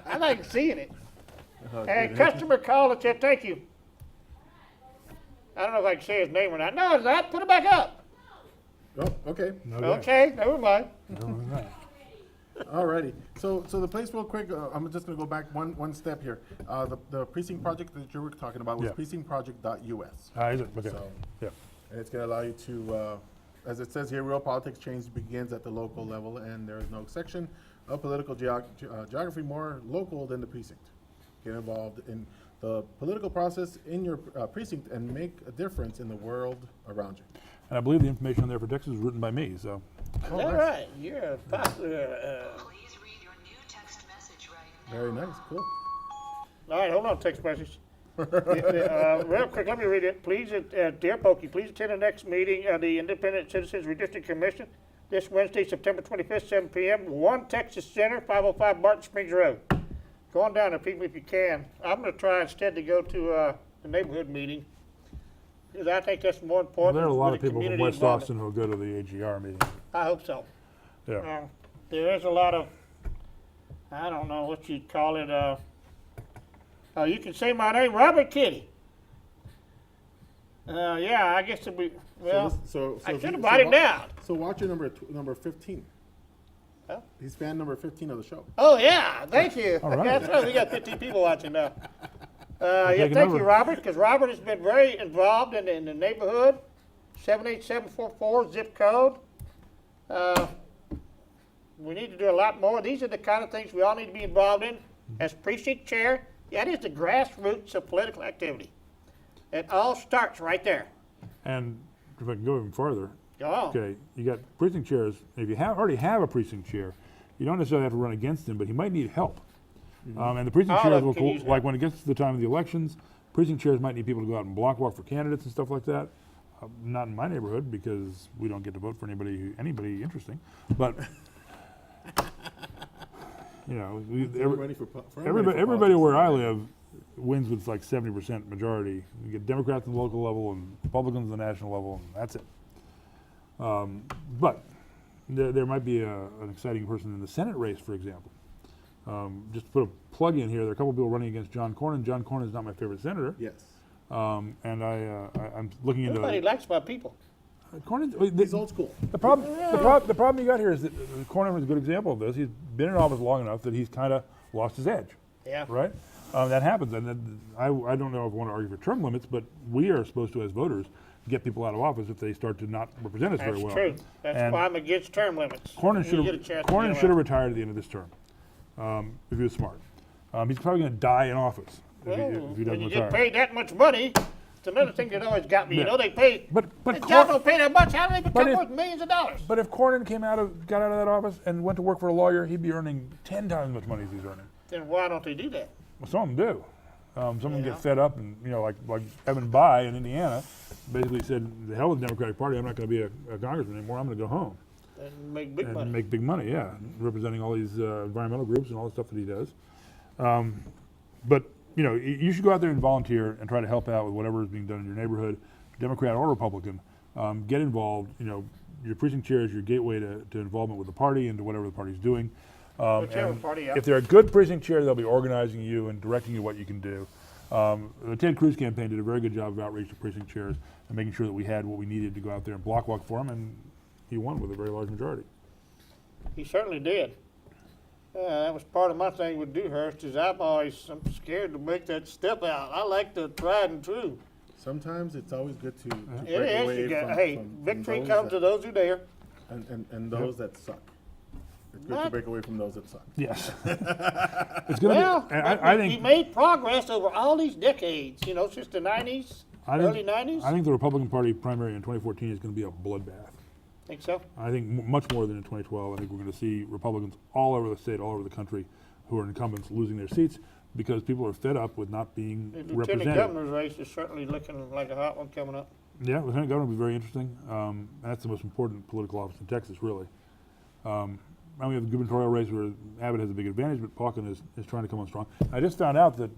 [SPEAKER 2] I like seeing it. And customer called and said, thank you. I don't know if I can say his name or not. No, it's not. Put it back up.
[SPEAKER 3] Oh, okay.
[SPEAKER 2] Okay, never mind.
[SPEAKER 3] Alrighty. So the place real quick, I'm just gonna go back one step here. The precinct project that you were talking about was
[SPEAKER 1] Yeah.
[SPEAKER 3] precinctproject.us.
[SPEAKER 1] Is it? Okay.
[SPEAKER 3] So-
[SPEAKER 1] Yeah.
[SPEAKER 3] And it's gonna allow you to, as it says here, real politics change begins at the local level, and there is no section of political geography more local than the precinct. Get involved in the political process in your precinct and make a difference in the world around you.
[SPEAKER 1] And I believe the information on there for Texas was written by me, so.
[SPEAKER 2] Is that right? You're a popular.
[SPEAKER 4] Please read your new text message right now.
[SPEAKER 3] Very nice, cool.
[SPEAKER 2] All right, hold on, text message. Real quick, let me read it. Please, dear Pokey, please attend the next meeting of the Independent Citizens Redistricting Commission this Wednesday, September 25th, 7 p.m., 1 Texas Center, 505 Barton Springs Road. Go on down there, people, if you can. I'm going to try instead to go to the neighborhood meeting because I think that's more
[SPEAKER 1] Well,
[SPEAKER 2] important.
[SPEAKER 1] there are a lot
[SPEAKER 2] with
[SPEAKER 1] of
[SPEAKER 2] the
[SPEAKER 1] people from
[SPEAKER 2] community
[SPEAKER 1] West
[SPEAKER 2] involvement.
[SPEAKER 1] Austin who'll go to the AGR meeting.
[SPEAKER 2] I hope so.
[SPEAKER 1] Yeah.
[SPEAKER 2] There is a lot of, I don't know what you'd call it. You can say my name, Robert Kitty. Yeah, I guess it'd be, well, I should have brought it down.
[SPEAKER 3] So watch your number 15.
[SPEAKER 2] Huh?
[SPEAKER 3] He's fan number 15 of the show.
[SPEAKER 2] Oh, yeah, thank you.
[SPEAKER 1] All right.
[SPEAKER 2] That's right, we got 15 people watching now. Yeah,
[SPEAKER 1] taking
[SPEAKER 2] thank
[SPEAKER 1] over.
[SPEAKER 2] you, Robert, because Robert has been very involved in the neighborhood. 78744 zip code. We need to do a lot more. These are the kind of things we all need to be involved in. As precinct chair, that is the grassroots of political activity. It all starts right there.
[SPEAKER 1] And if I can go even farther,
[SPEAKER 2] Oh,
[SPEAKER 1] okay, you got precinct chairs. If you already have a precinct chair, you don't necessarily have to run against him, but he might need help. And the precinct
[SPEAKER 2] All
[SPEAKER 1] chairs
[SPEAKER 2] of
[SPEAKER 1] will,
[SPEAKER 2] them can use
[SPEAKER 1] like when it gets to the time of the elections, precinct chairs might need people to go out and block walk for candidates and stuff like that. Not in my neighborhood because we don't get to vote for anybody interesting. But you know, everybody where I live wins with like 70% majority. You get Democrats at the local level and Republicans at the national level, and that's it. But there might be an exciting person in the Senate race, for example. Just to put a plug in here, there are a couple people running against John Cornyn. John Cornyn is not my favorite senator,
[SPEAKER 3] Yes.
[SPEAKER 1] and I'm looking into
[SPEAKER 2] nobody likes my people.
[SPEAKER 1] Cornyn.
[SPEAKER 3] He's old school.
[SPEAKER 1] The problem you got here is that Cornyn was a good example of this. He's been in office long enough that he's kind of lost his edge.
[SPEAKER 2] Yeah.
[SPEAKER 1] Right? That happens, and then I don't know if I want to argue for term limits, but we are supposed to, as voters, get people out of office if they start to not represent us
[SPEAKER 2] That's
[SPEAKER 1] very well.
[SPEAKER 2] true. That's
[SPEAKER 1] And
[SPEAKER 2] why I'm against term limits.
[SPEAKER 1] Cornyn
[SPEAKER 2] You get a chance to get them
[SPEAKER 1] should have
[SPEAKER 2] out.
[SPEAKER 1] retired at the end of this term, if he was smart. He's probably going to die in office if he
[SPEAKER 2] Well,
[SPEAKER 1] doesn't
[SPEAKER 2] when you
[SPEAKER 1] retire.
[SPEAKER 2] get paid that much money, it's another thing that always got me. You
[SPEAKER 1] Yeah.
[SPEAKER 2] know, they pay.
[SPEAKER 1] But
[SPEAKER 2] The job don't pay that much. How do they
[SPEAKER 1] But
[SPEAKER 2] become
[SPEAKER 1] if-
[SPEAKER 2] worth millions of dollars?
[SPEAKER 1] But if Cornyn got out of that office and went to work for a lawyer, he'd be earning 10 times as much money as he's earning.
[SPEAKER 2] Then why don't they do that?
[SPEAKER 1] Well, some of them do. Some of them
[SPEAKER 2] Yeah.
[SPEAKER 1] get fed up, and like Evan Bayh in Indiana, basically said, "The hell with the Democratic Party. I'm not going to be a congressman anymore. I'm going to go home
[SPEAKER 2] And make big
[SPEAKER 1] and
[SPEAKER 2] money.
[SPEAKER 1] make big money." Yeah, representing all these environmental groups and all the stuff that he does. But you should go out there and volunteer and try to help out with whatever is being done in your neighborhood, Democrat or Republican. Get involved. Your precinct chair is your gateway to involvement with the party and to whatever the party's doing.
[SPEAKER 2] Whichever
[SPEAKER 1] And
[SPEAKER 2] party, yeah.
[SPEAKER 1] if they're a good precinct chair, they'll be organizing you and directing you what you can do. The Ted Cruz campaign did a very good job of outreach to precinct chairs and making sure that we had what we needed to go out there and block walk for him, and he won with a very large majority.
[SPEAKER 2] He certainly did. That was part of my thing with Dewhurst is I'm scared to make that step out. I like the tried and true.
[SPEAKER 3] Sometimes it's always good to break
[SPEAKER 2] It is.
[SPEAKER 3] away
[SPEAKER 2] You got,
[SPEAKER 3] from,
[SPEAKER 2] hey,
[SPEAKER 3] from
[SPEAKER 2] victory
[SPEAKER 3] those
[SPEAKER 2] comes to
[SPEAKER 3] that,
[SPEAKER 2] those who dare.
[SPEAKER 3] and those that suck. It's good to
[SPEAKER 2] What?
[SPEAKER 3] break away from those that suck.
[SPEAKER 1] Yes. It's going to
[SPEAKER 2] Well,
[SPEAKER 1] be, and I
[SPEAKER 2] we
[SPEAKER 1] think,
[SPEAKER 2] made progress over all these decades, since the 90s, early 90s.
[SPEAKER 1] I think the Republican Party primary in 2014 is going to be a bloodbath.
[SPEAKER 2] Think so?
[SPEAKER 1] I think much more than in 2012. I think we're going to see Republicans all over the state, all over the country, who are incumbents losing their seats because people are fed up with not being
[SPEAKER 2] The lieutenant
[SPEAKER 1] represented.
[SPEAKER 2] governor's race is certainly looking like a hot one coming up.
[SPEAKER 1] Yeah, lieutenant governor will be very interesting. That's the most important political office in Texas, really. And we have the gubernatorial race where Abbott has a big advantage, but Pauken is trying to come on strong. I just found out that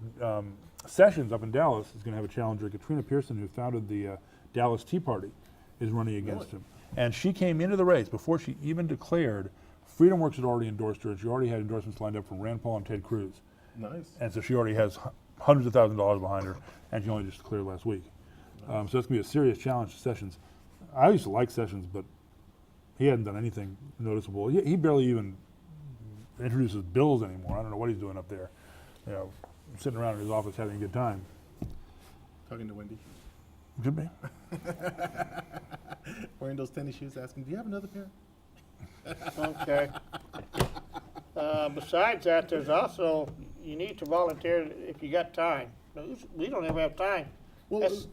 [SPEAKER 1] Sessions up in Dallas is going to have a challenger. Katrina Pearson, who founded the Dallas Tea Party, is running against him. And she came into the race before she even declared. Freedom Works had already endorsed her, and she already had endorsements lined up from Rand Paul and Ted Cruz.
[SPEAKER 3] Nice.
[SPEAKER 1] And so she already has hundreds of thousands of dollars behind her, and she only just declared last week. So it's gonna be a serious challenge to Sessions. I used to like Sessions, but he hadn't done anything noticeable. He barely even introduces bills anymore. I don't know what he's doing up there. You know, sitting around in his office having a good time.
[SPEAKER 3] Talking to Wendy,
[SPEAKER 1] Could be.
[SPEAKER 3] wearing those tennis shoes, asking, do you have another pair?
[SPEAKER 2] Okay. Besides that, there's also, you need to volunteer if you got time. We don't ever have time.
[SPEAKER 3] Well,
[SPEAKER 2] That's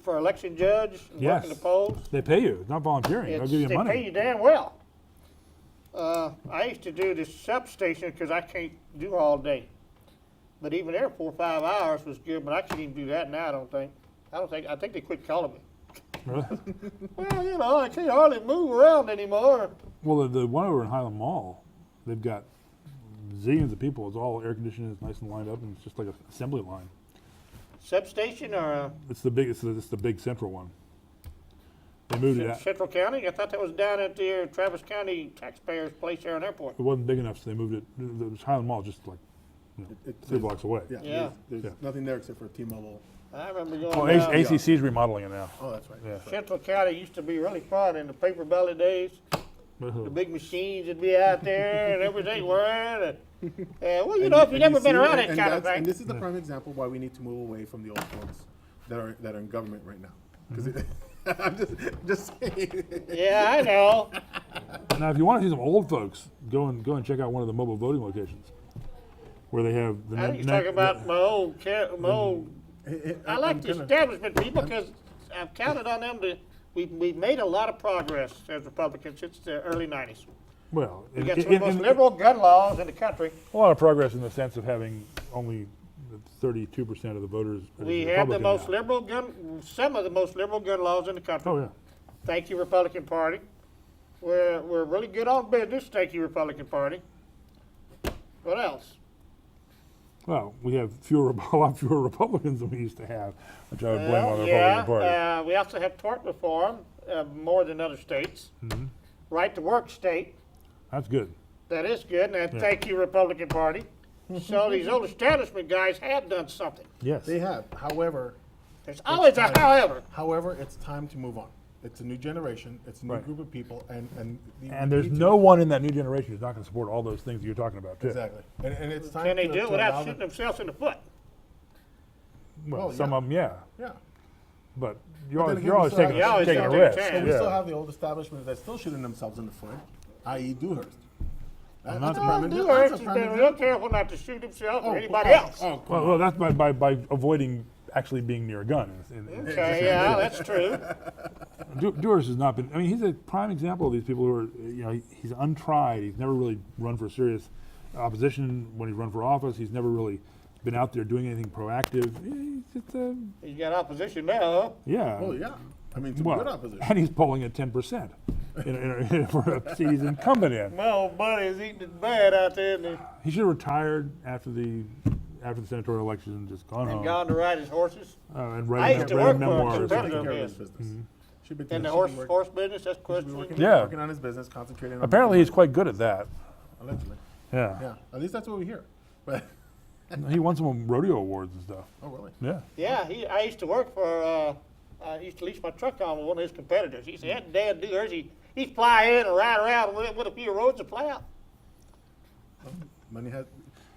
[SPEAKER 2] for election judge, and
[SPEAKER 1] Yes.
[SPEAKER 2] working the polls.
[SPEAKER 1] They pay you. It's not volunteering. They'll give you
[SPEAKER 2] They
[SPEAKER 1] money.
[SPEAKER 2] pay you damn well. I used to do the substation because I can't do all day. But even there, 4 or 5 hours was good, but I can't even do that now, I don't think. I think they quit calling me.
[SPEAKER 1] Really?
[SPEAKER 2] Well, you know, I can't hardly move around anymore.
[SPEAKER 1] Well, the one over in Highland Mall, they've got zillions of people. It's all air conditioned. It's nice and lined up, and it's just like an assembly line.
[SPEAKER 2] Substation or
[SPEAKER 1] It's the big. It's the big central one. They moved it.
[SPEAKER 2] Central County? I thought that was down at the Travis County taxpayers' place there on airport.
[SPEAKER 1] It wasn't big enough, so they moved it. The Highland Mall is just like
[SPEAKER 3] It-
[SPEAKER 1] 3 blocks away.
[SPEAKER 3] Yeah,
[SPEAKER 2] Yeah.
[SPEAKER 3] there's
[SPEAKER 1] Yeah.
[SPEAKER 3] nothing there except for T-Mobile.
[SPEAKER 2] I remember going
[SPEAKER 1] Well,
[SPEAKER 2] down.
[SPEAKER 1] ACC's remodeling it now.
[SPEAKER 3] Oh, that's right.
[SPEAKER 1] Yeah.
[SPEAKER 3] That's right.
[SPEAKER 2] Central County used to be really fun in the paper belly days. The big machines would be out there and everything wearing. Well, you know, if you've never been around that kind of
[SPEAKER 3] And
[SPEAKER 2] thing.
[SPEAKER 3] this is the prime example why we need to move away from the old folks that are in government right now. Because I'm just saying.
[SPEAKER 2] Yeah, I know.
[SPEAKER 1] Now, if you want to see some old folks, go and check out one of the mobile voting locations, where they have the.
[SPEAKER 2] I think he's talking about my old. I like the establishment people because I've counted on them to. We've made a lot of progress as Republicans since the early '90s.
[SPEAKER 1] Well,
[SPEAKER 2] We got some of the most liberal gun laws in the country.
[SPEAKER 1] a lot of progress in the sense of having only 32% of the voters. as
[SPEAKER 2] We have the
[SPEAKER 1] Republican
[SPEAKER 2] most
[SPEAKER 1] now.
[SPEAKER 2] liberal some of the most liberal gun laws in the country.
[SPEAKER 1] Oh yeah.
[SPEAKER 2] Thank you, Republican Party. We're really good on business. Thank you, Republican Party. What else?
[SPEAKER 1] Well, we have a lot fewer Republicans than we used to have, which I would blame on the Republican Party.
[SPEAKER 2] We also have tort reform, more than other states.
[SPEAKER 1] Mm-hmm.
[SPEAKER 2] Right to work state.
[SPEAKER 1] That's good.
[SPEAKER 2] That is good, and thank you, Republican Party. So these old establishment guys have done something.
[SPEAKER 1] Yes.
[SPEAKER 3] They have. However,
[SPEAKER 2] There's always a however.
[SPEAKER 3] it's time to move on. It's a new generation. It's a new
[SPEAKER 1] Right.
[SPEAKER 3] group of people, and
[SPEAKER 1] And there's no one in that new generation who's not going to support all those things that you're talking about, too.
[SPEAKER 3] exactly. And it's time.
[SPEAKER 2] Can they
[SPEAKER 3] to
[SPEAKER 2] do it
[SPEAKER 3] allow
[SPEAKER 2] without
[SPEAKER 3] them-
[SPEAKER 2] shooting themselves in the foot?
[SPEAKER 1] Well,
[SPEAKER 3] Well,
[SPEAKER 1] some
[SPEAKER 3] yeah.
[SPEAKER 1] of them, yeah.
[SPEAKER 3] Yeah.
[SPEAKER 1] But
[SPEAKER 3] But
[SPEAKER 1] you're always,
[SPEAKER 3] then again,
[SPEAKER 1] you're
[SPEAKER 3] we
[SPEAKER 1] always
[SPEAKER 3] still
[SPEAKER 1] taking,
[SPEAKER 3] have-
[SPEAKER 2] Yeah, always
[SPEAKER 1] taking a
[SPEAKER 2] gotta take a
[SPEAKER 1] risk.
[SPEAKER 2] chance.
[SPEAKER 3] But we
[SPEAKER 1] Yeah.
[SPEAKER 3] still have the old establishment that's still shooting themselves in the foot, i.e. Dewhurst.
[SPEAKER 1] not-
[SPEAKER 3] That's a
[SPEAKER 2] Oh,
[SPEAKER 3] prime-
[SPEAKER 2] Dewhurst
[SPEAKER 3] that's
[SPEAKER 2] has
[SPEAKER 3] a prime
[SPEAKER 2] been real
[SPEAKER 3] example.
[SPEAKER 2] careful not to shoot himself or
[SPEAKER 3] Oh,
[SPEAKER 2] anybody
[SPEAKER 3] oh,
[SPEAKER 2] else.
[SPEAKER 3] oh, come
[SPEAKER 1] Well, that's by avoiding actually being near a gun.
[SPEAKER 2] Okay, yeah, that's true.
[SPEAKER 1] Dewars has not been. I mean, he's a prime example of these people who are. He's untried. He's never really run for serious opposition when he's run for office. He's never really been out there doing anything proactive. He's just
[SPEAKER 2] He's got opposition now, huh?
[SPEAKER 1] yeah.
[SPEAKER 3] Oh, yeah. I mean, some
[SPEAKER 1] Well,
[SPEAKER 3] good opposition.
[SPEAKER 1] and he's polling at 10% for a seat he's incumbent
[SPEAKER 2] My old buddy's eating it bad out there and
[SPEAKER 1] He should have retired after the senatorial election and just gone home
[SPEAKER 2] gone to ride his horses.
[SPEAKER 1] and
[SPEAKER 2] I
[SPEAKER 1] write
[SPEAKER 2] used to
[SPEAKER 1] a
[SPEAKER 2] work for a
[SPEAKER 1] memoir or
[SPEAKER 3] Taking
[SPEAKER 2] competitor.
[SPEAKER 1] something.
[SPEAKER 3] care of his
[SPEAKER 2] Yes.
[SPEAKER 3] business. Should be
[SPEAKER 2] In the
[SPEAKER 3] should be
[SPEAKER 2] horse business, that's
[SPEAKER 3] should be
[SPEAKER 2] questionable.
[SPEAKER 3] working,
[SPEAKER 1] Yeah.
[SPEAKER 3] working on his business, concentrating on
[SPEAKER 1] Apparently, he's
[SPEAKER 3] making
[SPEAKER 1] quite good at that.
[SPEAKER 3] money, allegedly.
[SPEAKER 1] Yeah.
[SPEAKER 3] Yeah, at least that's what we hear. But
[SPEAKER 1] He won some rodeo awards and stuff.
[SPEAKER 3] oh, really?
[SPEAKER 1] Yeah.
[SPEAKER 2] Yeah, I used to work for, I used to lease my truck on with one of his competitors. He said, Dad, do hers. He'd fly in and ride around with a few roads to plow.
[SPEAKER 3] Money has.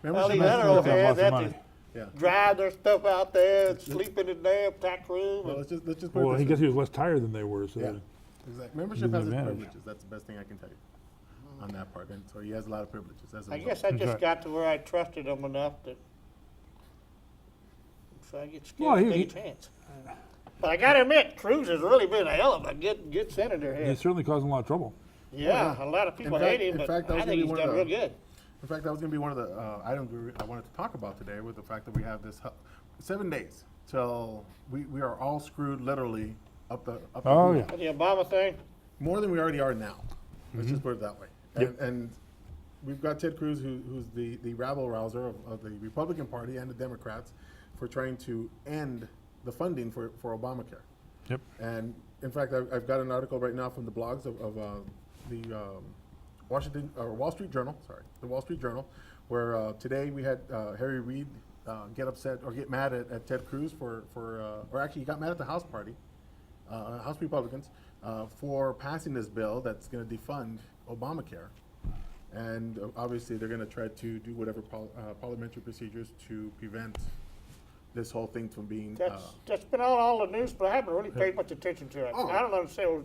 [SPEAKER 2] Well, these
[SPEAKER 3] membership has
[SPEAKER 2] other
[SPEAKER 3] to
[SPEAKER 2] old
[SPEAKER 3] work out.
[SPEAKER 1] have
[SPEAKER 2] heads
[SPEAKER 1] lots of
[SPEAKER 2] had
[SPEAKER 1] money.
[SPEAKER 2] to
[SPEAKER 3] Yeah.
[SPEAKER 2] drive their stuff out there and sleep in the damn tack room.
[SPEAKER 3] Well,
[SPEAKER 2] and-
[SPEAKER 3] let's just put
[SPEAKER 1] Well,
[SPEAKER 3] it
[SPEAKER 1] he
[SPEAKER 3] this
[SPEAKER 1] guess
[SPEAKER 3] way.
[SPEAKER 1] he was less tired than they were. So
[SPEAKER 3] Yeah. Exactly. Membership
[SPEAKER 1] Gives
[SPEAKER 3] has
[SPEAKER 1] him
[SPEAKER 3] its
[SPEAKER 1] advantage.
[SPEAKER 3] privileges. That's the best thing I can tell you on that part. And so he has a lot of privileges. As a
[SPEAKER 2] I
[SPEAKER 3] result.
[SPEAKER 2] guess I
[SPEAKER 1] That's
[SPEAKER 2] just
[SPEAKER 1] right.
[SPEAKER 2] got to where I trusted him enough that so I get scared
[SPEAKER 1] Well,
[SPEAKER 2] to
[SPEAKER 1] he-
[SPEAKER 2] take a chance. But I gotta admit, Cruz has really been a hell of a good senator here.
[SPEAKER 1] he's certainly causing a lot of trouble.
[SPEAKER 2] Yeah, a lot of people
[SPEAKER 3] In fact-
[SPEAKER 2] hate him,
[SPEAKER 3] in
[SPEAKER 2] but
[SPEAKER 3] fact, that was
[SPEAKER 2] I
[SPEAKER 3] gonna
[SPEAKER 2] think
[SPEAKER 3] be
[SPEAKER 2] he's
[SPEAKER 3] one
[SPEAKER 2] done
[SPEAKER 3] of
[SPEAKER 2] real
[SPEAKER 3] the-
[SPEAKER 2] good.
[SPEAKER 3] In fact, that was going to be one of the items I wanted to talk about today, with the fact that we have this 7 days till we are all screwed literally up the.
[SPEAKER 1] Oh,
[SPEAKER 3] hoop.
[SPEAKER 1] yeah.
[SPEAKER 2] The Obama thing,
[SPEAKER 3] More than we already are now. Let's just put it that way. And,
[SPEAKER 1] Yep.
[SPEAKER 3] and we've got Ted Cruz, who's the rabble rouser of the Republican Party and the Democrats for trying to end the funding for Obamacare.
[SPEAKER 1] Yep.
[SPEAKER 3] And in fact, I've got an article right now from the blogs of the Wall Street Journal, the Wall Street Journal, where today we had Harry Reid get upset or get mad at Ted Cruz or actually he got mad at the House party, House Republicans, for passing this bill that's going to defund Obamacare. And obviously they're going to try to do whatever parliamentary procedures to prevent this whole thing from being.
[SPEAKER 2] That's been on all the news, but I haven't really paid much attention to it.
[SPEAKER 3] Oh.
[SPEAKER 2] I don't understand.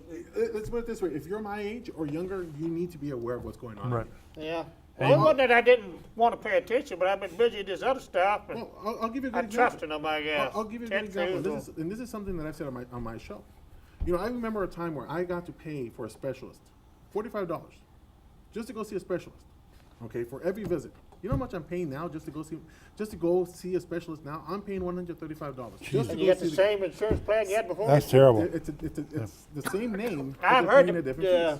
[SPEAKER 3] Let's put it this way: if you're my age or younger, you need to be aware of what's going on.
[SPEAKER 1] Right.
[SPEAKER 2] Yeah.
[SPEAKER 1] Hey,
[SPEAKER 2] Well, it wasn't that I didn't want to pay attention, but I've been busy with this other stuff. And
[SPEAKER 3] Well, I'll give you a good
[SPEAKER 2] I'm
[SPEAKER 3] example.
[SPEAKER 2] trusting them, I guess.
[SPEAKER 3] I'll give you a
[SPEAKER 2] Ted
[SPEAKER 3] good example.
[SPEAKER 2] Cruz will-
[SPEAKER 3] This is something that I've said on my show. You know, I remember a time where I got to pay for a specialist $45 just to go see a specialist. Okay, for every visit. You know how much I'm paying now just to go see a specialist now? I'm paying $135. Just to
[SPEAKER 2] And
[SPEAKER 3] go
[SPEAKER 2] you got
[SPEAKER 3] see
[SPEAKER 2] the same insurance plan you had before?
[SPEAKER 1] That's terrible.
[SPEAKER 3] It's the same name. but
[SPEAKER 2] I've
[SPEAKER 3] they're
[SPEAKER 2] heard
[SPEAKER 3] paying a
[SPEAKER 2] it,
[SPEAKER 3] different
[SPEAKER 2] yeah.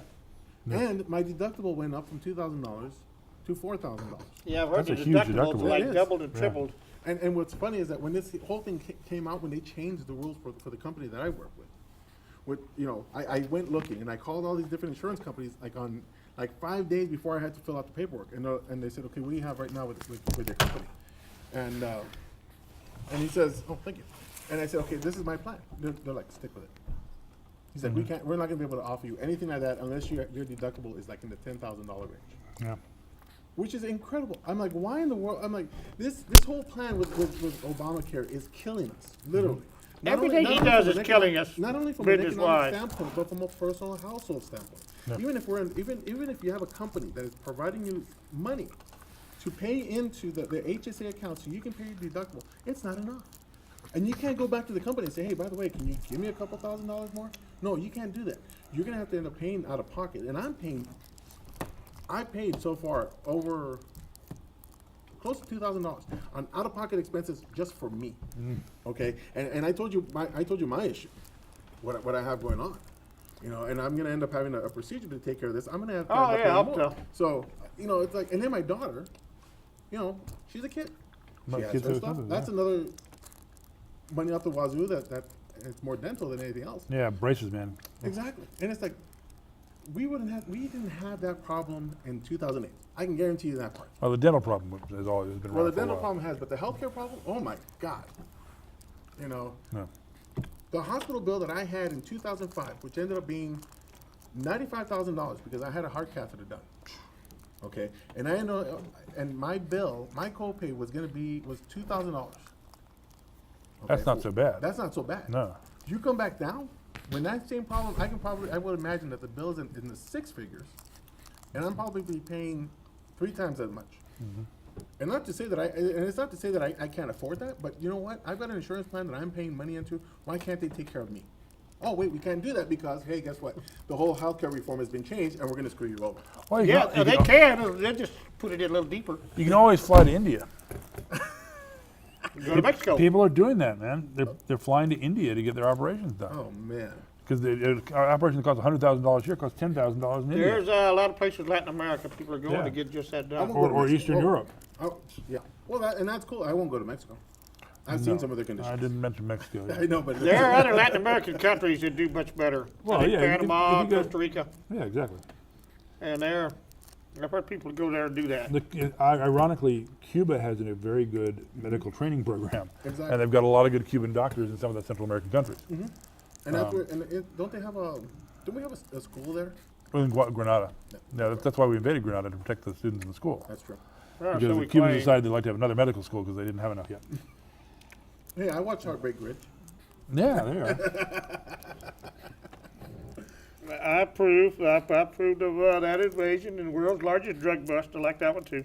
[SPEAKER 3] fees. And my deductible went up from $2,000 to $4,000.
[SPEAKER 2] Yeah, I've heard
[SPEAKER 1] That's
[SPEAKER 2] the
[SPEAKER 1] a huge
[SPEAKER 2] deductibles
[SPEAKER 1] deductible.
[SPEAKER 2] like
[SPEAKER 3] It is.
[SPEAKER 2] doubled and
[SPEAKER 1] Yeah.
[SPEAKER 2] tripled.
[SPEAKER 3] And what's funny is that when this whole thing came out, when they changed the rules for the company that I work with, you know, I went looking and I called all these different insurance companies like 5 days before I had to fill out the paperwork, and they said, okay, what do you have right now with your company? And he says, oh, thank you. And I said, okay, this is my plan. They're like, stick with it. He said, we're not gonna be able to offer you anything like that unless your deductible is like in the $10,000 range.
[SPEAKER 1] Yeah.
[SPEAKER 3] Which is incredible. I'm like, why in the world? I'm like, this whole plan with Obamacare is killing us, literally. Not
[SPEAKER 2] Everything he
[SPEAKER 3] only
[SPEAKER 2] does
[SPEAKER 3] from
[SPEAKER 2] is
[SPEAKER 3] an
[SPEAKER 2] killing
[SPEAKER 3] economic-
[SPEAKER 2] us,
[SPEAKER 3] Not only from an economic
[SPEAKER 2] business-wise.
[SPEAKER 3] standpoint, but from a personal household standpoint.
[SPEAKER 1] Yeah.
[SPEAKER 3] Even if you have a company that is providing you money to pay into the HSA account so you can pay your deductible, it's not enough. And you can't go back to the company and say, hey, by the way, can you give me a couple $1,000s more? No, you can't do that. You're gonna have to end up paying out of pocket, and I paid so far over close to $2,000 on out-of-pocket expenses just for me. Okay, and I told you my issue, what I have going on, you know, and I'm gonna end up having a procedure to take care of this. I'm gonna have to
[SPEAKER 2] Oh,
[SPEAKER 3] end up
[SPEAKER 2] yeah,
[SPEAKER 3] paying
[SPEAKER 2] I hope
[SPEAKER 3] more.
[SPEAKER 2] so.
[SPEAKER 3] So, you know, it's like, and then my daughter, you know, she's a kid.
[SPEAKER 1] My
[SPEAKER 3] She has
[SPEAKER 1] kids
[SPEAKER 3] her
[SPEAKER 1] have
[SPEAKER 3] stuff.
[SPEAKER 1] something,
[SPEAKER 3] That's
[SPEAKER 1] yeah.
[SPEAKER 3] another money out the wazoo that it's more dental than anything else.
[SPEAKER 1] Yeah, braces, man.
[SPEAKER 3] Exactly. And it's like, we didn't have that problem in 2008. I can guarantee you that part.
[SPEAKER 1] Well, the dental problem has always been around
[SPEAKER 3] Well, the
[SPEAKER 1] for a
[SPEAKER 3] dental
[SPEAKER 1] while.
[SPEAKER 3] problem has, but the healthcare problem, oh my God. You know,
[SPEAKER 1] No.
[SPEAKER 3] the hospital bill that I had in 2005, which ended up being $95,000 because I had a heart catheter done. Okay, and and my bill, my copay was $2,000.
[SPEAKER 1] That's not so bad.
[SPEAKER 3] That's not so bad.
[SPEAKER 1] No.
[SPEAKER 3] You come back down, when that same problem, I would imagine that the bill's in the six figures, and I'm probably paying 3 times as much. And not to say that and it's not to say that I can't afford that, but you know what? I've got an insurance plan that I'm paying money into. Why can't they take care of me? Oh wait, we can't do that because, hey, guess what? The whole healthcare reform has been changed, and we're going to screw you over.
[SPEAKER 1] Well, you
[SPEAKER 2] Yeah,
[SPEAKER 1] can,
[SPEAKER 2] they can. They just put it in a little deeper.
[SPEAKER 1] you can always fly to India.
[SPEAKER 2] Go to Mexico.
[SPEAKER 1] People are doing that, man. They're flying to India to get their operations done.
[SPEAKER 3] Oh man.
[SPEAKER 1] Because our operation that costs $100,000 here costs $10,000 in India.
[SPEAKER 2] There's a lot of places in Latin America people are going
[SPEAKER 1] Yeah.
[SPEAKER 2] to get just that
[SPEAKER 3] I
[SPEAKER 2] done.
[SPEAKER 3] won't go to
[SPEAKER 1] Or
[SPEAKER 3] Mexico.
[SPEAKER 1] Eastern
[SPEAKER 3] Oh,
[SPEAKER 1] Europe.
[SPEAKER 3] Oh, yeah. Well, that's cool. I won't go to Mexico. I've seen some of their conditions.
[SPEAKER 1] I didn't mention Mexico.
[SPEAKER 3] I know, but
[SPEAKER 2] There are other Latin American countries that do much better.
[SPEAKER 1] Well,
[SPEAKER 2] I think
[SPEAKER 1] yeah, if
[SPEAKER 2] Panama,
[SPEAKER 1] you go-
[SPEAKER 2] Costa Rica,
[SPEAKER 1] Yeah, exactly.
[SPEAKER 2] and I've heard people go there and do that.
[SPEAKER 1] Ironically, Cuba has a very good medical training program.
[SPEAKER 3] Exactly.
[SPEAKER 1] And they've got a lot of good Cuban doctors in some of the Central American countries.
[SPEAKER 3] and that's where, don't they have don't we have a school there?
[SPEAKER 1] In Grenada. Yeah, that's why we invaded Grenada, to protect the students in the school.
[SPEAKER 3] That's true.
[SPEAKER 2] Oh,
[SPEAKER 1] Because
[SPEAKER 2] so
[SPEAKER 1] the
[SPEAKER 2] we
[SPEAKER 1] Cubans
[SPEAKER 2] claim.
[SPEAKER 1] decided they'd like to have another medical school because they didn't have enough yet.
[SPEAKER 3] Hey, I watch Heartbreak Ridge.
[SPEAKER 1] Yeah, they are.
[SPEAKER 2] I approve of that invasion and world's largest drug bust. I like that one too.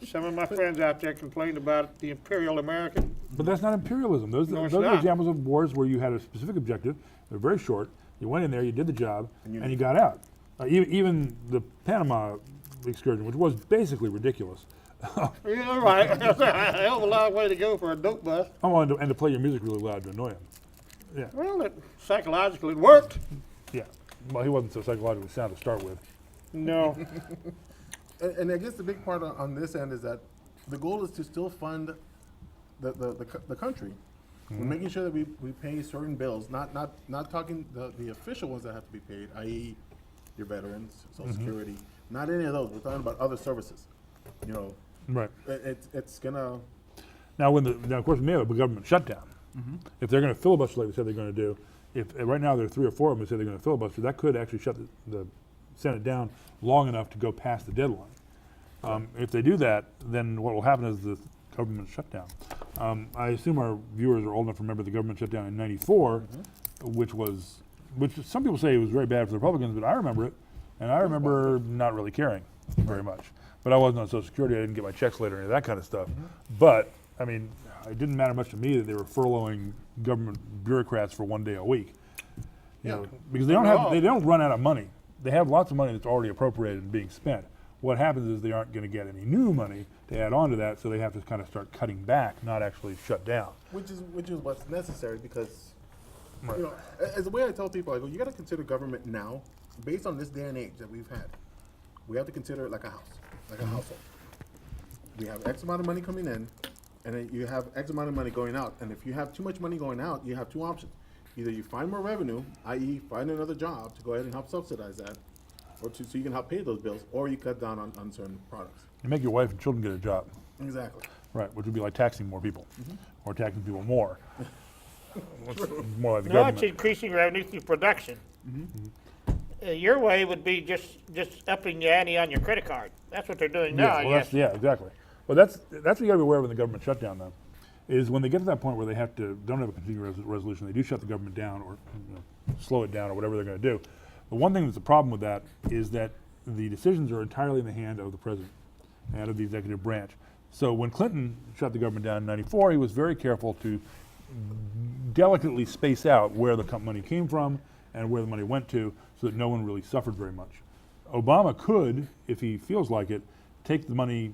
[SPEAKER 2] Some of my friends out there complained about the Imperial American.
[SPEAKER 1] But that's not imperialism. Those
[SPEAKER 2] No, it's
[SPEAKER 1] are
[SPEAKER 2] not.
[SPEAKER 1] examples of wars where you had a specific objective. They're very short. You went in there, you did the job,
[SPEAKER 3] And you
[SPEAKER 1] and you got out. Even the Panama excursion, which was basically ridiculous.
[SPEAKER 2] You're right. That's a hell of a long way to go for a dope bust.
[SPEAKER 1] And to play your music really loud to annoy him. Yeah,
[SPEAKER 2] Well, psychologically it worked.
[SPEAKER 1] yeah. Well, he wasn't so psychologically sound to start with.
[SPEAKER 2] No.
[SPEAKER 3] And I guess the big part on this end is that the goal is to still fund the country. We're making sure that we pay certain bills, not talking the official ones that have to be paid, i.e. your veterans, Social Security, not any of those. We're talking about other services. You know,
[SPEAKER 1] Right.
[SPEAKER 3] it's gonna.
[SPEAKER 1] Now, of course, we may have a government shutdown. If they're going to filibuster like they said they're going to do, if right now there are 3 or 4 of them who say they're going to filibuster, that could actually shut the Senate down long enough to go past the deadline. If they do that, then what will happen is the government shutdown. I assume our viewers are old enough to remember the government shutdown in '94, which some people say it was very bad for the Republicans, but I remember it, and I remember not really caring very much. But I wasn't on Social Security, I didn't get my checks later, any of that kind of stuff. But, I mean, it didn't matter much to me that they were furloughing government bureaucrats for 1 day a week. You know, because they don't run out of money. They have lots of money that's already appropriated and being spent. What happens is they aren't going to get any new money to add on to that, so they have to kind of start cutting back, not actually shut down.
[SPEAKER 3] Which is what's necessary because, you know, as the way I tell people, I go, you got to consider government now, based on this day and age that we've had. We have to consider it like a house, like a household. We have X amount of money coming in, and then you have X amount of money going out. And if you have too much money going out, you have 2 options. Either you find more revenue, i.e. find another job to go ahead and help subsidize that, or so you can help pay those bills, or you cut down on certain products.
[SPEAKER 1] You make your wife and children get a job,
[SPEAKER 3] Exactly.
[SPEAKER 1] right, which would be like taxing more people, or taxing people more. More like the
[SPEAKER 2] No, it's
[SPEAKER 1] government.
[SPEAKER 2] increasing revenue through production. Your way would be just upping the ante on your credit card. That's what they're doing now, I guess.
[SPEAKER 1] Yeah, exactly. Well, that's what you got to be aware of in the government shutdown, though, is when they get to that point where they don't have a continuing resolution, they do shut the government down or slow it down or whatever they're going to do. The one thing that's a problem with that is that the decisions are entirely in the hand of the president and of the executive branch. So when Clinton shut the government down in '94, he was very careful to delicately space out where the money came from and where the money went to so that no one really suffered very much. Obama could, if he feels like it, take the money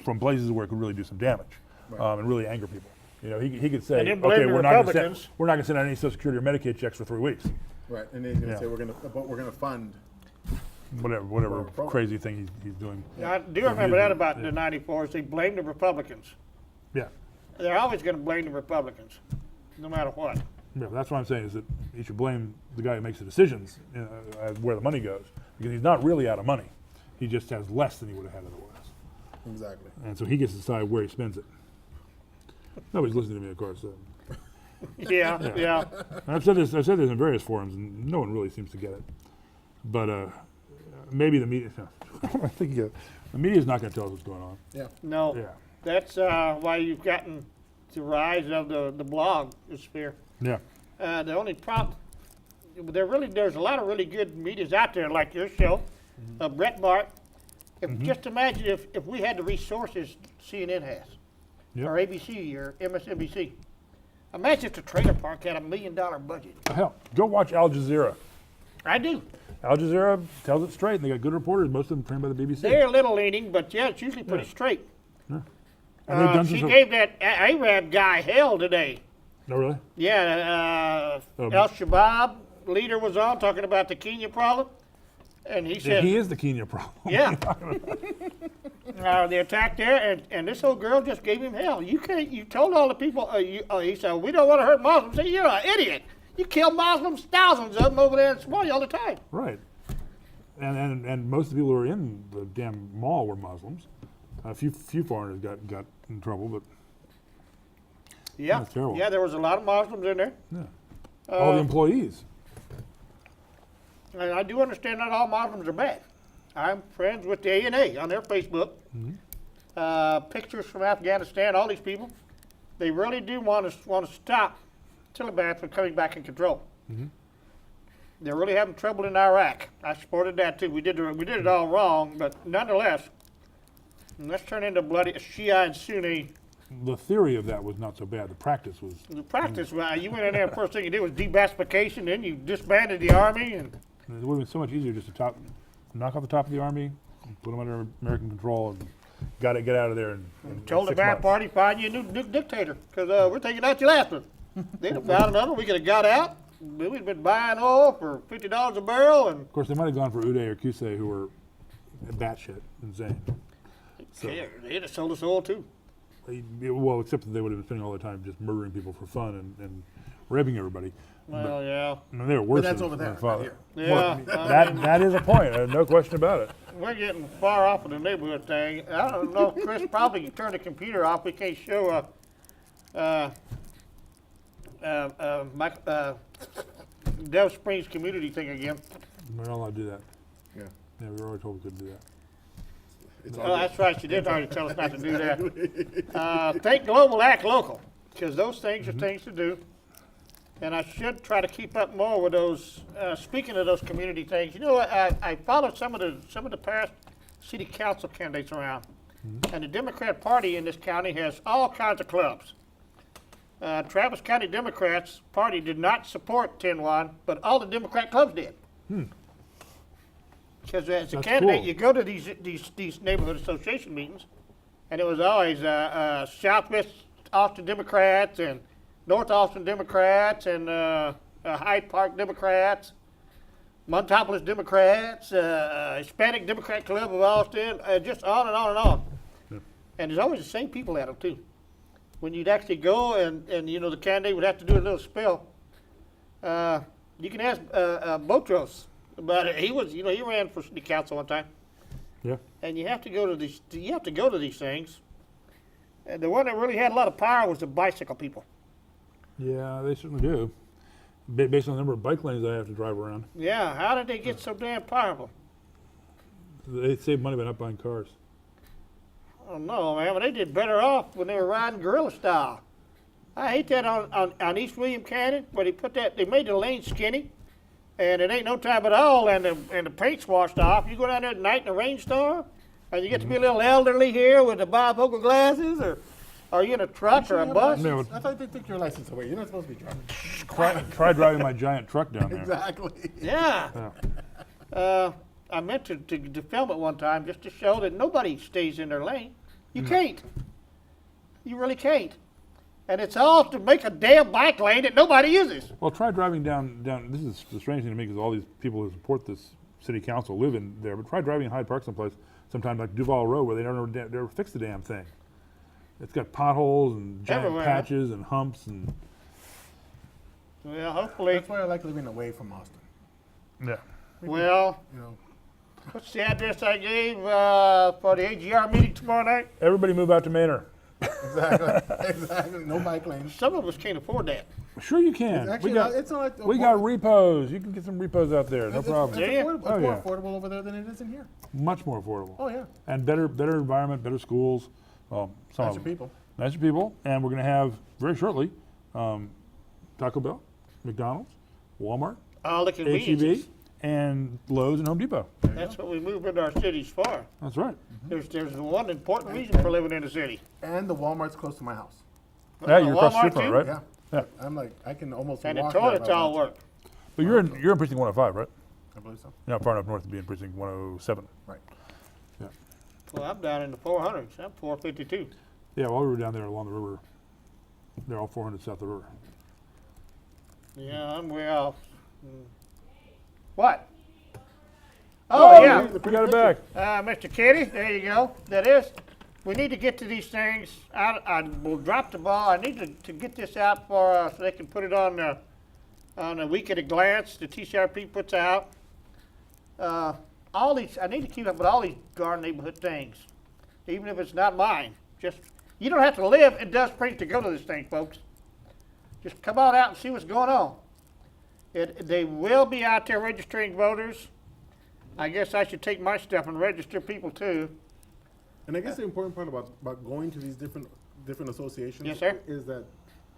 [SPEAKER 1] from places where it could really do some damage and really anger people. You know, he could say,
[SPEAKER 2] And then blame
[SPEAKER 1] okay,
[SPEAKER 2] the
[SPEAKER 1] we're not going
[SPEAKER 2] Republicans.
[SPEAKER 1] to send out any Social Security or Medicaid checks for 3 weeks.
[SPEAKER 3] Right, and then he's going to
[SPEAKER 1] Yeah.
[SPEAKER 3] say we're going to fund.
[SPEAKER 1] Whatever
[SPEAKER 3] program.
[SPEAKER 1] crazy thing he's doing.
[SPEAKER 2] Now, I do remember that about the '94 is they blamed the Republicans.
[SPEAKER 1] Yeah.
[SPEAKER 2] They're always going to blame the Republicans, no matter what.
[SPEAKER 1] Yeah, that's what I'm saying is that you should blame the guy who makes the decisions where the money goes, because he's not really out of money. He just has less than he would have had otherwise.
[SPEAKER 3] Exactly.
[SPEAKER 1] And so he gets to decide where he spends it. Nobody's listening to me, of course.
[SPEAKER 2] Yeah.
[SPEAKER 1] And I've said this in various forums, and no one really seems to get it. But maybe the media, I think the media's not going to tell us what's going on.
[SPEAKER 3] Yeah.
[SPEAKER 2] No,
[SPEAKER 1] Yeah.
[SPEAKER 2] that's why you've gotten the rise of the blog sphere.
[SPEAKER 1] Yeah.
[SPEAKER 2] The only problem, there's a lot of really good medias out there, like your show, Brett Bart. Just imagine if we had the resources CNN has,
[SPEAKER 1] Yep.
[SPEAKER 2] or ABC or MSNBC. Imagine if the trailer park had $1 million budget.
[SPEAKER 1] Hell, go watch Al Jazeera.
[SPEAKER 2] I do.
[SPEAKER 1] Al Jazeera tells it straight, and they got good reporters, most of them trained by the BBC.
[SPEAKER 2] They're a little leaning, but yeah, it's usually pretty straight.
[SPEAKER 1] And they've done
[SPEAKER 2] She
[SPEAKER 1] some
[SPEAKER 2] gave that Arab guy hell today.
[SPEAKER 1] No, really?
[SPEAKER 2] Yeah, Al Shabaab leader was on talking about the Kenya problem, and he
[SPEAKER 1] Yeah,
[SPEAKER 2] said,
[SPEAKER 1] he is the Kenya problem.
[SPEAKER 2] yeah. They attacked there, and this old girl just gave him hell. You told all the people, he said, we don't want to hurt Muslims. Say, you're an idiot. You kill Muslims, thousands of them over there in Somalia all the time.
[SPEAKER 1] Right. And most of the people who were in the damn mall were Muslims. A few foreigners got in trouble, but
[SPEAKER 2] Yeah,
[SPEAKER 1] That's terrible.
[SPEAKER 2] yeah, there was a lot of Muslims in there.
[SPEAKER 1] all the employees.
[SPEAKER 2] And I do understand not all Muslims are bad. I'm friends with the ANA on their Facebook. Pictures from Afghanistan, all these people. They really do want to stop Taliban from coming back in control. They're really having trouble in Iraq. I supported that too. We did it all wrong, but nonetheless, let's turn into bloody Shia and Sunni.
[SPEAKER 1] The theory of that was not so bad. The practice was.
[SPEAKER 2] The practice, you went in there and first thing you did was debassification, then you disbanded the army, and
[SPEAKER 1] It would have been so much easier just to knock off the top of the army, put them under American control, and get out of there. In
[SPEAKER 2] told the
[SPEAKER 1] 6
[SPEAKER 2] bad
[SPEAKER 1] months.
[SPEAKER 2] party, find you a new dictator, because we're taking out your last one. They'd have found another, we could have got out. We'd been buying oil for $50 a barrel, and
[SPEAKER 1] Of course, they might have gone for Uday or Qusay, who were batshit insane. So,
[SPEAKER 2] they'd have sold us oil too.
[SPEAKER 1] Well, except that they would have been spending all their time just murdering people for fun and raping everybody.
[SPEAKER 2] Well, yeah.
[SPEAKER 1] I mean, they were worse.
[SPEAKER 3] But that's
[SPEAKER 1] than
[SPEAKER 3] over there,
[SPEAKER 1] my
[SPEAKER 3] not
[SPEAKER 1] father.
[SPEAKER 3] here.
[SPEAKER 2] Yeah.
[SPEAKER 1] That is a point. No question about it.
[SPEAKER 2] We're getting far off of the neighborhood thing. I don't know, Chris probably can turn the computer off. We can't show Dell Springs community thing again.
[SPEAKER 1] We're not allowed to do that.
[SPEAKER 3] Yeah.
[SPEAKER 1] Yeah, we were already told we couldn't do that.
[SPEAKER 3] It's
[SPEAKER 2] Oh,
[SPEAKER 3] all
[SPEAKER 2] that's right. She did already tell us not to do that. Think global, act local, because those things are things to do. And I should try to keep up more with those. Speaking of those community things, you know what? I followed some of the past city council candidates around, and the Democrat Party in this county has all kinds of clubs. Travis County Democrats Party did not support 10-1, but all the Democrat clubs did. Because as a
[SPEAKER 1] That's
[SPEAKER 2] candidate,
[SPEAKER 1] cool.
[SPEAKER 2] you go to these neighborhood association meetings, and it was always Southwest Austin Democrats and North Austin Democrats and Hyde Park Democrats, Montopolis Democrats, Hispanic Democrat Club of Austin, just on and on and on. And there's always the same people at them too. When you'd actually go and you know the candidate would have to do a little spill. You can ask Botros about it. He ran for city council one time.
[SPEAKER 1] Yeah.
[SPEAKER 2] And you have to go to these. You have to go to these things. And the one that really had a lot of power was the bicycle people.
[SPEAKER 1] Yeah, they certainly do. Based on the number of bike lanes I have to drive around,
[SPEAKER 2] Yeah, how did they get so damn powerful?
[SPEAKER 1] they save money by not buying cars.
[SPEAKER 2] I don't know, man, but they did better off when they were riding guerrilla style. I hate that on East William Canyon, where they made the lane skinny, and it ain't no time at all, and the paint's washed off. You go down there at night in a rainstorm, and you get to be a little elderly here with the bifocal glasses, or are you in a truck or a bus?
[SPEAKER 1] No,
[SPEAKER 3] I thought they took your license away. You're not supposed to be driving.
[SPEAKER 1] try driving my giant truck down there.
[SPEAKER 3] Exactly.
[SPEAKER 2] Yeah.
[SPEAKER 1] Yeah.
[SPEAKER 2] I meant to film it one time just to show that nobody stays in their lane. You can't. You really can't. And it's all to make a damn bike lane that nobody uses.
[SPEAKER 1] Well, try driving down. This is the strange thing to me because all these people who support this city council live in there. But try driving in Hyde Park sometime like Duval Road, where they never fix the damn thing. It's got potholes and giant
[SPEAKER 2] Everywhere, huh?
[SPEAKER 1] patches and humps and
[SPEAKER 2] Well, hopefully.
[SPEAKER 3] That's why I like living away from Austin.
[SPEAKER 1] yeah.
[SPEAKER 2] Well,
[SPEAKER 3] You know,
[SPEAKER 2] what's the address I gave for the AGR meeting tomorrow night?
[SPEAKER 1] Everybody move out to Manor.
[SPEAKER 3] exactly. No bike lanes.
[SPEAKER 2] Some of us can't afford that.
[SPEAKER 1] Sure you can.
[SPEAKER 3] It's actually
[SPEAKER 1] we got
[SPEAKER 3] it's not.
[SPEAKER 1] we got repos. You can get some repos out there. No
[SPEAKER 3] It's
[SPEAKER 1] problem.
[SPEAKER 2] Yeah.
[SPEAKER 3] affordable.
[SPEAKER 1] Oh,
[SPEAKER 3] It's more
[SPEAKER 1] yeah.
[SPEAKER 3] affordable over there than it is in here.
[SPEAKER 1] Much more affordable.
[SPEAKER 3] Oh yeah.
[SPEAKER 1] And better environment, better schools. Some
[SPEAKER 3] Nicer
[SPEAKER 1] of them.
[SPEAKER 3] people.
[SPEAKER 1] Nicer people. And we're going to have very shortly Taco Bell, McDonald's, Walmart,
[SPEAKER 2] All the
[SPEAKER 1] HEB,
[SPEAKER 2] conveniences.
[SPEAKER 1] and Lowe's and Home Depot.
[SPEAKER 2] That's what we moved into our cities for.
[SPEAKER 1] That's right.
[SPEAKER 2] There's one important reason for living in the city.
[SPEAKER 3] And the Walmart's close to my house.
[SPEAKER 1] Yeah, you're across the
[SPEAKER 2] Walmart
[SPEAKER 1] street from it,
[SPEAKER 2] too?
[SPEAKER 1] right?
[SPEAKER 3] Yeah.
[SPEAKER 1] Yeah.
[SPEAKER 3] I'm like, I can almost
[SPEAKER 2] And the
[SPEAKER 3] walk there if
[SPEAKER 2] toilets
[SPEAKER 3] I
[SPEAKER 2] all
[SPEAKER 3] want
[SPEAKER 2] work.
[SPEAKER 1] But you're in precinct 105, right?
[SPEAKER 3] to. I believe so.
[SPEAKER 1] You're not far enough north to be in precinct 107.
[SPEAKER 3] Right.
[SPEAKER 2] Well, I'm down in the 400s. I'm 452.
[SPEAKER 1] Yeah, while we were down there along the river, they're all 400 south of the river.
[SPEAKER 2] Yeah, I'm way off. What? Oh, yeah.
[SPEAKER 1] We got it back.
[SPEAKER 2] Mr. Kitty, there you go. That is. We need to get to these things. I will drop the ball. I need to get this out for so they can put it on a week at a glance. The TCRP puts out. All these. I need to keep up with all these darn neighborhood things, even if it's not mine. Just you don't have to live in Dust Springs to go to this thing, folks. Just come on out and see what's going on. They will be out there registering voters. I guess I should take my step and register people too.
[SPEAKER 3] And I guess the important part about going to these different associations
[SPEAKER 2] Yes, sir.
[SPEAKER 3] is that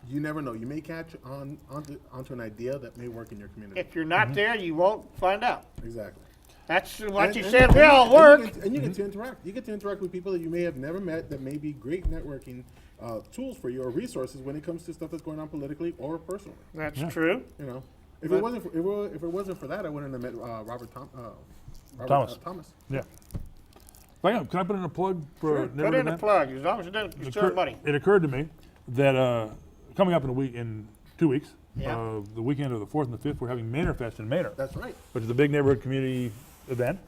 [SPEAKER 3] you never know. You may catch onto an idea that may work in your community.
[SPEAKER 2] If you're not there, you won't find out.
[SPEAKER 3] Exactly.
[SPEAKER 2] That's what
[SPEAKER 3] And-
[SPEAKER 2] you
[SPEAKER 3] and-
[SPEAKER 2] said.
[SPEAKER 3] and
[SPEAKER 2] We
[SPEAKER 3] you-
[SPEAKER 2] all
[SPEAKER 3] and
[SPEAKER 2] work.
[SPEAKER 3] you get to interact. You get to interact with people that you may have never met that may be great networking tools for you or resources when it comes to stuff that's going on politically or personally.
[SPEAKER 2] That's true.
[SPEAKER 3] You know, if
[SPEAKER 2] But-
[SPEAKER 3] it wasn't if it wasn't for that, I wouldn't have met Robert
[SPEAKER 1] Thomas.
[SPEAKER 3] Thomas.
[SPEAKER 1] Yeah. Can I put in a plug for
[SPEAKER 2] Sure.
[SPEAKER 1] a
[SPEAKER 2] Put
[SPEAKER 1] neighborhood
[SPEAKER 2] in a
[SPEAKER 1] event?
[SPEAKER 2] plug as long as it doesn't disturb money.
[SPEAKER 1] It occurred to me that coming up in 2 weeks,
[SPEAKER 2] Yeah.
[SPEAKER 1] the weekend of the 4th and the 5th, we're having Manor Fest in Manor,
[SPEAKER 3] That's right.
[SPEAKER 1] which is a big neighborhood community event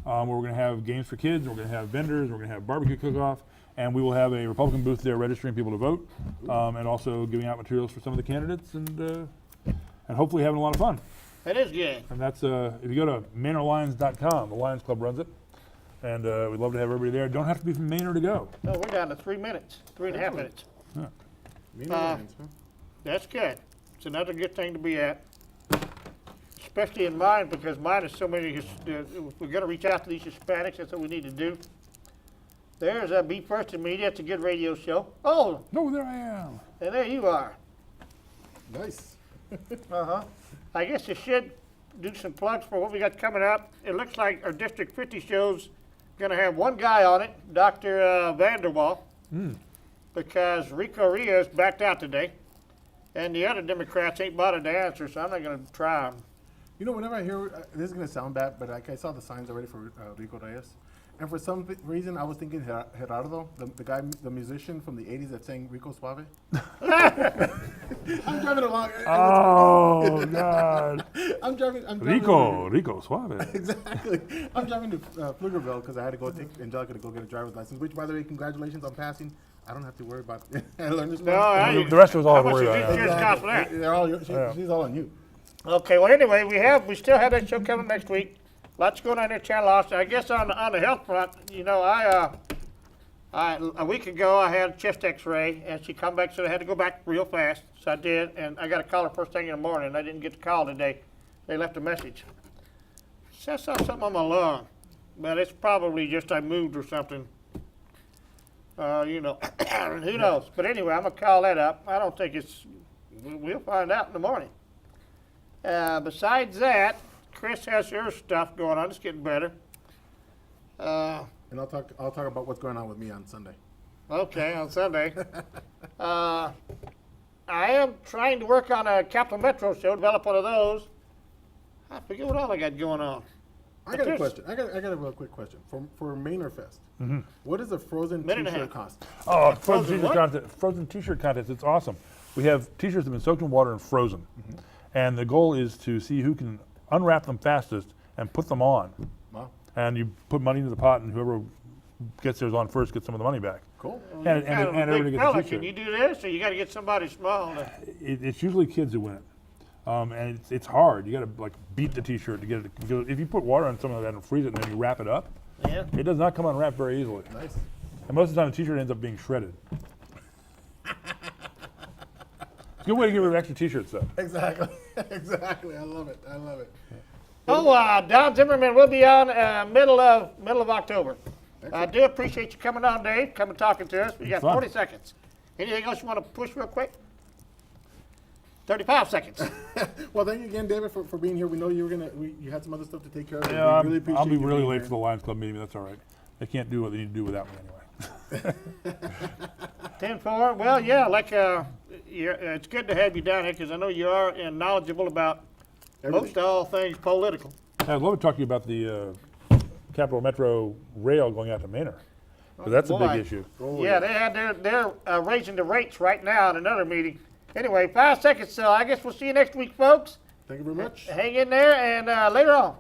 [SPEAKER 1] where we're going to have games for kids, we're going to have vendors, we're going to have barbecue cook-off, And we will have a Republican booth there registering people to vote, and also giving out materials for some of the candidates, and hopefully having a lot of fun.
[SPEAKER 2] It is good.
[SPEAKER 1] And that's, if you go to ManorLions.com, the Lions Club runs it, and we'd love to have everybody there. Don't have to be from Manor to go.
[SPEAKER 2] No, we're down to 3 minutes, 3.5 minutes.
[SPEAKER 3] Me and the Lions, huh?
[SPEAKER 2] That's good. It's another good thing to be at, especially in mine, because mine is so many, we're gonna reach out to these Hispanics, that's what we need to do. There's Be First in Media, it's a good radio show. Oh,
[SPEAKER 1] No, there I am.
[SPEAKER 2] and there you are.
[SPEAKER 3] Nice.
[SPEAKER 2] Uh-huh. I guess you should do some plugs for what we got coming up. It looks like our District 50 show's gonna have one guy on it, Dr. Vanderwall, because Rico Rios backed out today, and the other Democrats ain't bothered to answer, so I'm not gonna try 'em.
[SPEAKER 3] You know, whenever I hear, this is gonna sound bad, but like I saw the signs already for Rico Reyes, and for some reason I was thinking Gerardo, the guy, the musician from the '80s that sang Rico Suave. I'm driving along.
[SPEAKER 1] Oh, God.
[SPEAKER 3] I'm driving.
[SPEAKER 1] Rico Suave.
[SPEAKER 3] Exactly. I'm driving to Pflugerville because I had to go take Angelica to go get a driver's license. Which, by the way, congratulations on passing. I don't have to worry about. I learned this.
[SPEAKER 2] No,
[SPEAKER 3] one.
[SPEAKER 1] The rest of us all
[SPEAKER 2] how
[SPEAKER 1] have
[SPEAKER 2] much
[SPEAKER 1] worried
[SPEAKER 2] is
[SPEAKER 1] about
[SPEAKER 2] this
[SPEAKER 1] that.
[SPEAKER 2] year's cost for that?
[SPEAKER 3] They're all. She's all on you.
[SPEAKER 2] Okay, well, anyway, we still have that show coming next week. Lots going on there at Channel Austin. I guess on the health front, you know, a week ago I had a chest X-ray, and she come back, so I had to go back real fast. So I did, and I got to call her first thing in the morning. I didn't get the call today. They left a message. Said something on my lung, but it's probably just I moved or something. You know, who knows? But anyway, I'm gonna call that up. I don't think it's. We'll find out in the morning. Besides that, Chris has her stuff going on. It's getting better.
[SPEAKER 3] And I'll talk about what's going on with me on Sunday.
[SPEAKER 2] Okay, on Sunday. I am trying to work on a Capital Metro show, develop one of those. I forget what all I got going on.
[SPEAKER 3] I got a question. I got a real quick question for Manor Fest. What does a frozen
[SPEAKER 2] Minute and a
[SPEAKER 3] T-shirt
[SPEAKER 2] half.
[SPEAKER 3] cost?
[SPEAKER 1] Oh,
[SPEAKER 2] Frozen what?
[SPEAKER 1] Frozen T-shirt contest. It's awesome. We have T-shirts that have been soaked in water and frozen, and the goal is to see who can unwrap them fastest and put them on.
[SPEAKER 3] Wow,
[SPEAKER 1] And you put money into the pot, and whoever gets theirs on first gets some of the money back.
[SPEAKER 3] cool.
[SPEAKER 1] And
[SPEAKER 2] Kind of a
[SPEAKER 1] everybody
[SPEAKER 2] big
[SPEAKER 1] gets a
[SPEAKER 2] fella.
[SPEAKER 1] T-shirt.
[SPEAKER 2] Can you do this, or you got to get somebody small?
[SPEAKER 1] It's usually kids who win it, and it's hard. You got to like beat the T-shirt to get it. Because if you put water on something like that and freeze it, and then you wrap it up,
[SPEAKER 2] Yeah.
[SPEAKER 1] it does not come unwrapped very easily.
[SPEAKER 3] Nice.
[SPEAKER 1] And most of the time, the T-shirt ends up being shredded. It's a good way to get rid of extra T-shirts, though.
[SPEAKER 3] Exactly. Exactly. I love it.
[SPEAKER 2] Oh, Don Zimmerman will be on middle of October. I do appreciate you coming on, Dave. Coming talking to us. We got
[SPEAKER 1] Fun.
[SPEAKER 2] 40 seconds. Anything else you want to push real quick? 35 seconds.
[SPEAKER 3] Well, thank you again, David, for being here. We know you had some other stuff to take care of. and
[SPEAKER 1] Yeah,
[SPEAKER 3] we really appreciate
[SPEAKER 1] I'll be
[SPEAKER 3] you
[SPEAKER 1] really
[SPEAKER 3] being
[SPEAKER 1] late
[SPEAKER 3] here.
[SPEAKER 1] for the Lions Club meeting. But that's all right. They can't do what they need to do without me anyway.
[SPEAKER 2] 10-4. Well, yeah, it's good to have you down here because I know you are knowledgeable about
[SPEAKER 3] Everything.
[SPEAKER 2] most all things political.
[SPEAKER 1] I'd love to talk to you about the Capital Metro rail going out to Manor. 'Cause that's a
[SPEAKER 2] boy.
[SPEAKER 1] big issue.
[SPEAKER 3] Oh,
[SPEAKER 2] Yeah, they're raising the rates right now in another meeting. Anyway, 5 seconds, so I guess we'll see you next week, folks.
[SPEAKER 3] Thank you very much.
[SPEAKER 2] Hang in there, and later on.